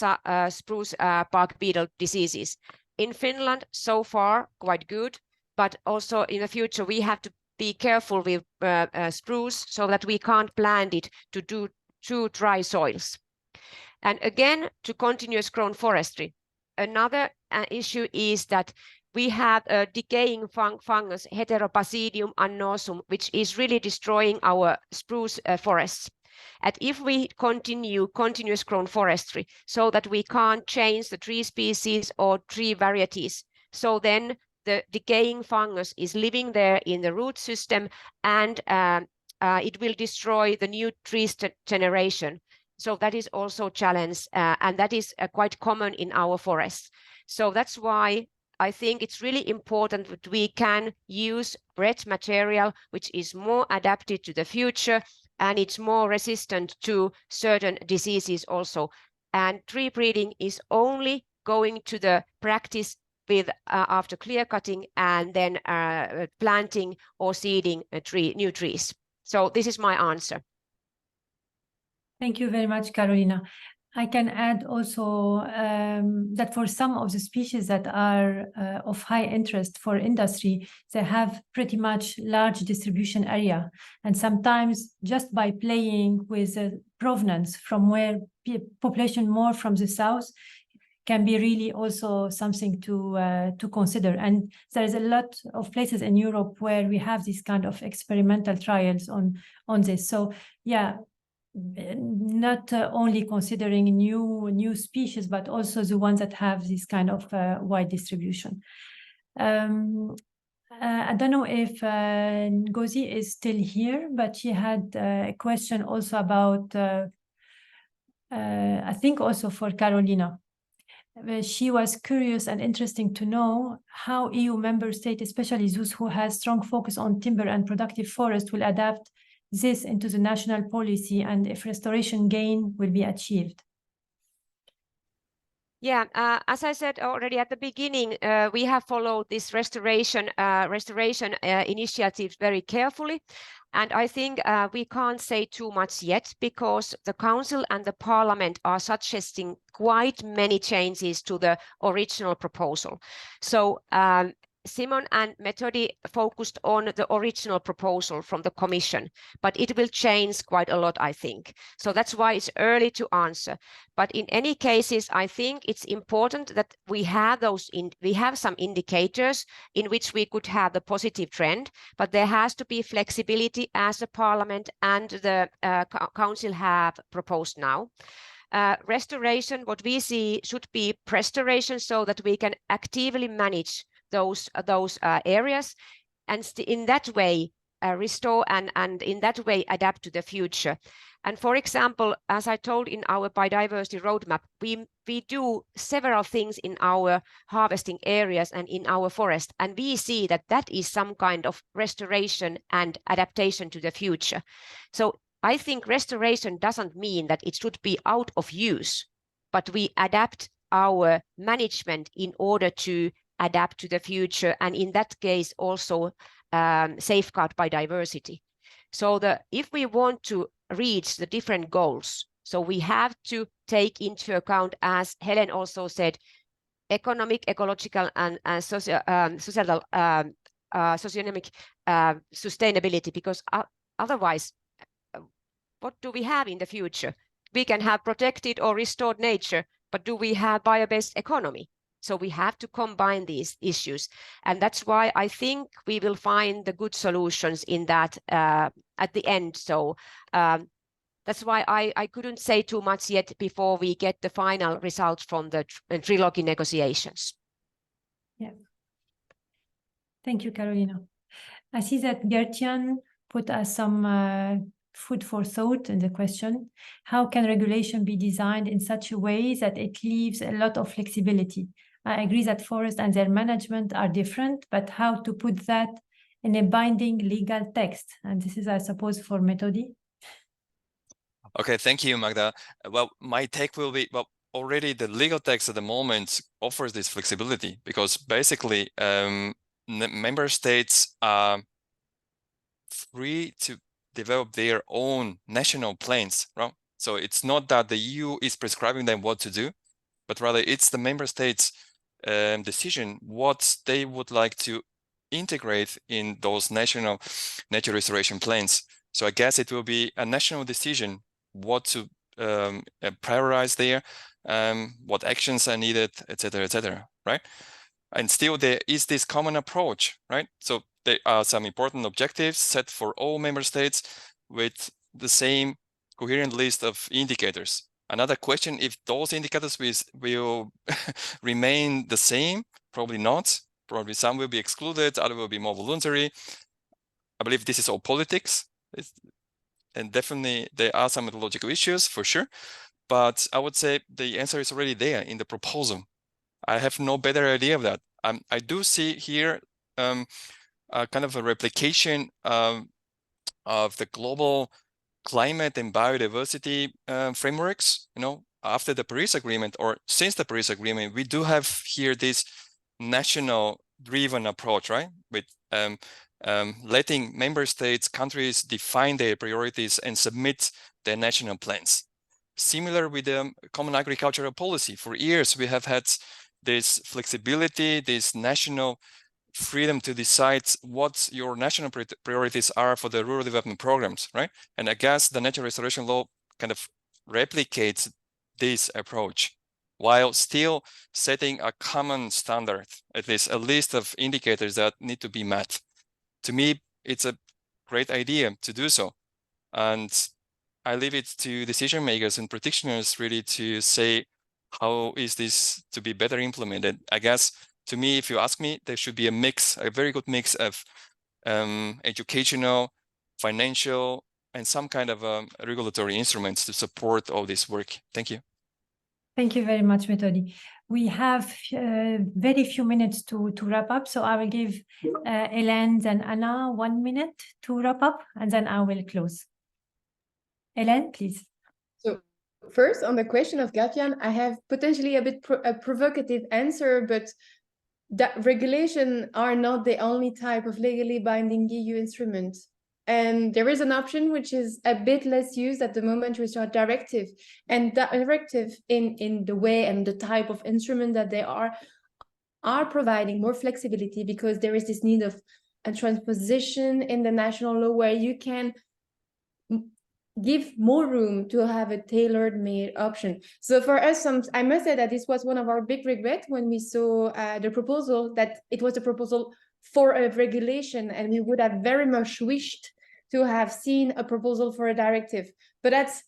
spruce bark beetle diseases. In Finland, so far, quite good, but also in the future, we have to be careful with spruce so that we can't plant it to do too dry soils. And again, to continuous grown forestry, another issue is that we have a decaying fungus, Heterobasidium annosum, which is really destroying our spruce forests. And if we continue continuous grown forestry so that we can't change the tree species or tree varieties, so then the decaying fungus is living there in the root system, and it will destroy the new tree generation. So that is also a challenge, and that is quite common in our forests. So that's why I think it's really important that we can use bred material which is more adapted to the future, and it's more resistant to certain diseases also. And tree breeding is only going to the practice with after clear cutting and then planting or seeding new trees. So this is my answer. Thank you very much, Carolina. I can add also that for some of the species that are of high interest for industry, they have pretty much large distribution area. And sometimes just by playing with the provenance from where population more from the south can be really also something to consider. And there is a lot of places in Europe where we have these kind of experimental trials on this. So yeah, not only considering new species, but also the ones that have this kind of wide distribution. I don't know if Ngozi is still here, but she had a question also about, I think also for Carolina. She was curious and interesting to know how EU member states, especially those who have strong focus on timber and productive forest, will adapt this into the national policy, and if restoration gain will be achieved. Yeah, as I said already at the beginning, we have followed this restoration initiative very carefully. And I think we can't say too much yet, because the Council and the Parliament are suggesting quite many changes to the original proposal. So Simon and Methodi focused on the original proposal from the Commission, but it will change quite a lot, I think. So that's why it's early to answer. But in any cases, I think it's important that we have some indicators in which we could have the positive trend, but there has to be flexibility as the Parliament and the Council have proposed now. Restoration, what we see should be restoration, so that we can actively manage those areas, and in that way restore and in that way adapt to the future. And for example, as I told in our biodiversity roadmap, we do several things in our harvesting areas and in our forest, and we see that that is some kind of restoration and adaptation to the future. So I think restoration doesn't mean that it should be out of use, but we adapt our management in order to adapt to the future, and in that case also safeguard biodiversity. So if we want to reach the different goals, so we have to take into account, as Helen also said, economic, ecological, and societal, socioeconomic sustainability, because otherwise, what do we have in the future? We can have protected or restored nature, but do we have bio-based economy? So we have to combine these issues. And that's why I think we will find the good solutions in that at the end. So that's why I couldn't say too much yet before we get the final results from the trilogy negotiations. Yeah. Thank you, Carolina. I see that Gertian put us some food for thought in the question. How can regulation be designed in such a way that it leaves a lot of flexibility? I agree that forests and their management are different, but how to put that in a binding legal text? And this is, I suppose, for Methodi. Okay, thank you, Magda. Well, my take will be, well, already the legal text at the moment offers this flexibility, because basically member states are free to develop their own national plans, right? So it's not that the EU is prescribing them what to do, but rather it's the member states' decision what they would like to integrate in those national nature restoration plans. So I guess it will be a national decision what to prioritize there, what actions are needed, etc., right? And still there is this common approach, right? So there are some important objectives set for all member states with the same coherent list of indicators. Another question, if those indicators will remain the same, probably not. Probably some will be excluded, others will be more voluntary. I believe this is all politics. And definitely there are some methodological issues for sure. But I would say the answer is already there in the proposal. I have no better idea of that. I do see here a kind of a replication of the global climate and biodiversity frameworks. You know, after the Paris Agreement, or since the Paris Agreement, we do have here this national driven approach, right? With letting member states, countries define their priorities and submit their national plans. Similar with the common agricultural policy. For years, we have had this flexibility, this national freedom to decide what your national priorities are for the rural development programs, right? And I guess the nature restoration law kind of replicates this approach while still setting a common standard, at least a list of indicators that need to be met. To me, it's a great idea to do so. And I leave it to decision makers and practitioners really to say, how is this to be better implemented? I guess, to me, if you ask me, there should be a mix, a very good mix of educational, financial, and some kind of regulatory instruments to support all this work. Thank you. Thank you very much, Methodi. We have very few minutes to wrap up, so I will give Hélène and Anna 1 minute to wrap up, and then I will close. Hélène, please. So first, on the question of Gatjan, I have potentially a bit a provocative answer, but that regulation are not the only type of legally binding EU instrument. And there is an option which is a bit less used at the moment, which are directive. And that directive in the way and the type of instrument that they are providing more flexibility, because there is this need of a transposition in the national law where you can give more room to have a tailor-made option. So for us, I must say that this was one of our big regrets when we saw the proposal, that it was a proposal for a regulation, and we would have very much wished to have seen a proposal for a directive. But that's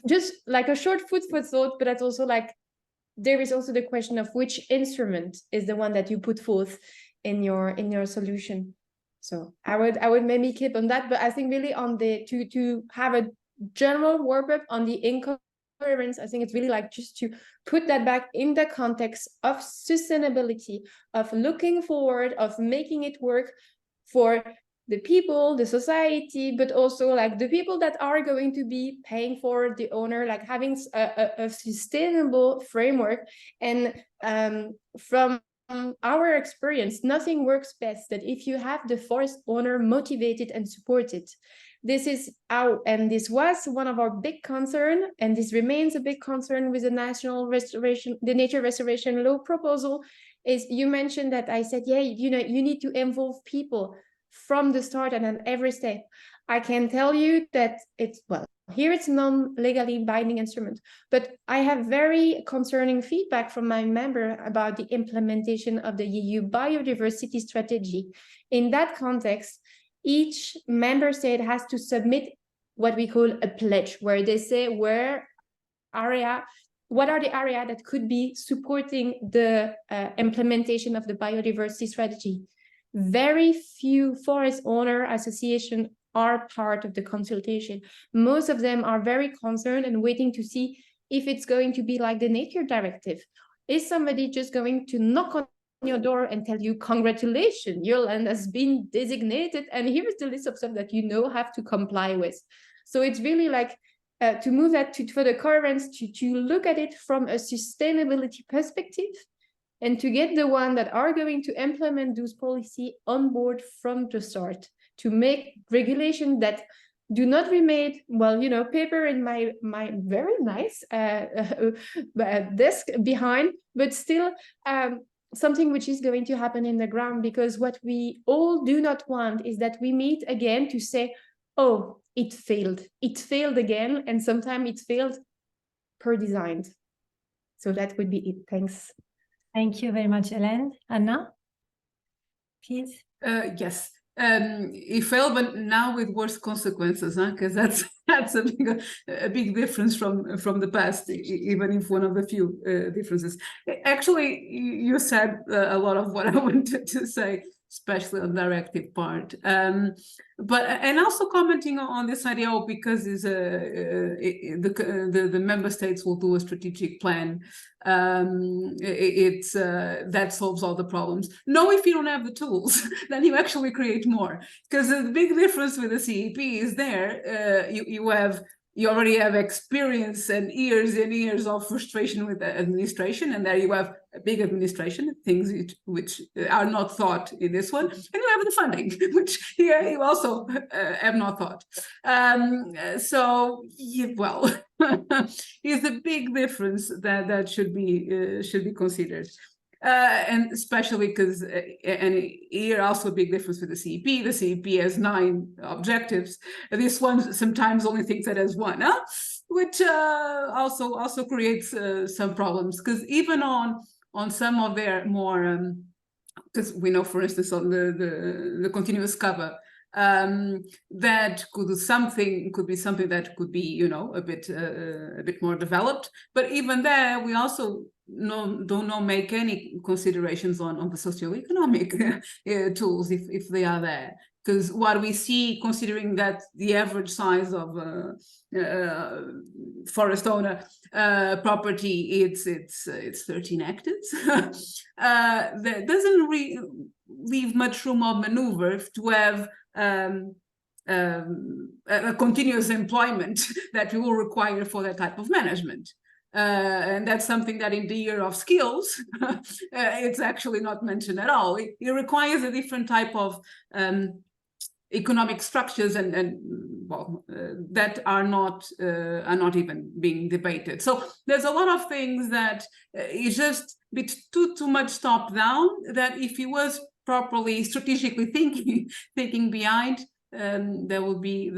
just like a short food for thought, but that's also like, there is also the question of which instrument is the one that you put forth in your solution. So I would maybe keep on that, but I think really on the to have a general wrap-up on the incoherence, I think it's really like just to put that back in the context of sustainability, of looking forward, of making it work for the people, the society, but also like the people that are going to be paying for the owner, like having a sustainable framework. And from our experience, nothing works best than if you have the forest owner motivated and supported. This is our, and this was one of our big concern, and this remains a big concern with the national restoration, the nature restoration law proposal. Is you mentioned that I said, yeah, you know, you need to involve people from the start and at every step. I can tell you that it's, well, here it's non-legally binding instrument, but I have very concerning feedback from my member about the implementation of the EU biodiversity strategy. In that context, each member state has to submit what we call a pledge, where they say what are the areas that could be supporting the implementation of the biodiversity strategy. Very few forest owner associations are part of the consultation. Most of them are very concerned and waiting to see if it's going to be like the nature directive. Is somebody just going to knock on your door and tell you, congratulations, your land has been designated, and here's the list of stuff that you have to comply with. So it's really like to move that for the coherence, to look at it from a sustainability perspective, and to get the one that are going to implement those policy on board from the start, to make regulation that do not remain, well, you know, paper in my very nice desk behind, but still something which is going to happen in the ground. Because what we all do not want is that we meet again to say, oh, it failed again, and sometimes it failed per design. So that would be it. Thanks. Thank you very much, Hélène. Anna, please. Yes. It failed, but now with worse consequences, because that's a big difference from the past, even if one of the few differences. Actually, you said a lot of what I wanted to say, especially on the directive part. But also commenting on this idea, because is the member states will do a strategic plan. That solves all the problems. No, if you don't have the tools, then you actually create more. Because the big difference with the CEP is there, you already have experience and years of frustration with the administration, and there you have a big administration, things which are not thought in this one, and you have the funding, which here you also have not thought. So, well, is a big difference that should be considered. And especially because, and here also a big difference with the CEP. The CEP has 9 objectives. This one sometimes only thinks it has 1, which also creates some problems. Because even on some of their more, because we know, for instance, on the continuous cover, that could be something that could be, you know, a bit more developed. But even there, we also don't make any considerations on the socioeconomic tools if they are there. Because what we see, considering that the average size of forest owner property, it's 13 hectares, that doesn't leave much room of maneuver to have a continuous employment that we will require for that type of management. And that's something that in the year of skills, it's actually not mentioned at all. It requires a different type of economic structures and that are not even being debated. So there's a lot of things that is just a bit too much top down, that if he was properly strategically thinking behind, there would be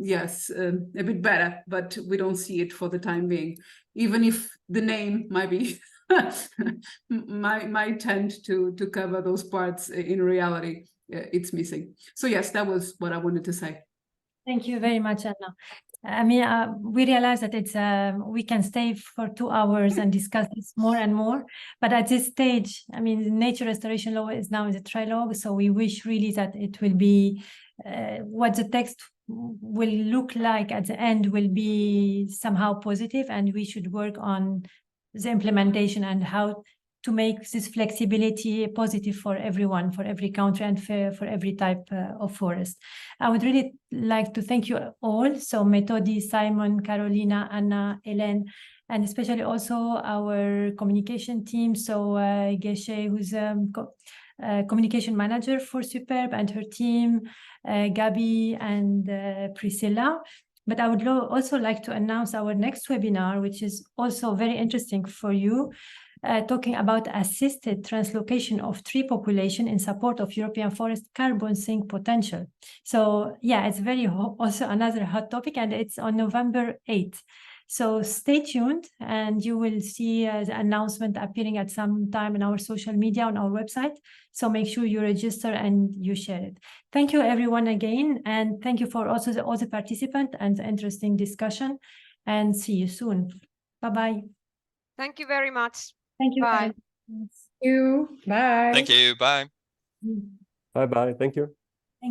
yes, a bit better, but we don't see it for the time being, even if the name might be might tend to cover those parts. In reality, it's missing. So yes, that was what I wanted to say. Thank you very much, Anna. I mean, we realize that it's we can stay for 2 hours and discuss this more and more. But at this stage, I mean, nature restoration law is now in the trilogue, so we wish really that it will be what the text will look like at the end will be somehow positive, and we should work on the implementation and how to make this flexibility positive for everyone, for every country, and for every type of forest. I would really like to thank you all. So Methodi, Simon, Carolina, Anna, Hélène, and especially also our communication team. So Geshe, who's communication manager for Superb, and her team, Gabi and Priscilla. But I would also like to announce our next webinar, which is also very interesting for you. Talking about assisted translocation of tree population in support of European forest carbon sink potential. So yeah, it's very also another hot topic, and it's on November 8th. So stay tuned, and you will see the announcement appearing at some time in our social media, on our website. So make sure you register and you share it. Thank you everyone again, and thank you for also all the participants and the interesting discussion, and see you soon. Bye-bye. Thank you very much. Thank you. Bye. Thank you. Bye. Thank you. Bye. Bye-bye. Thank you.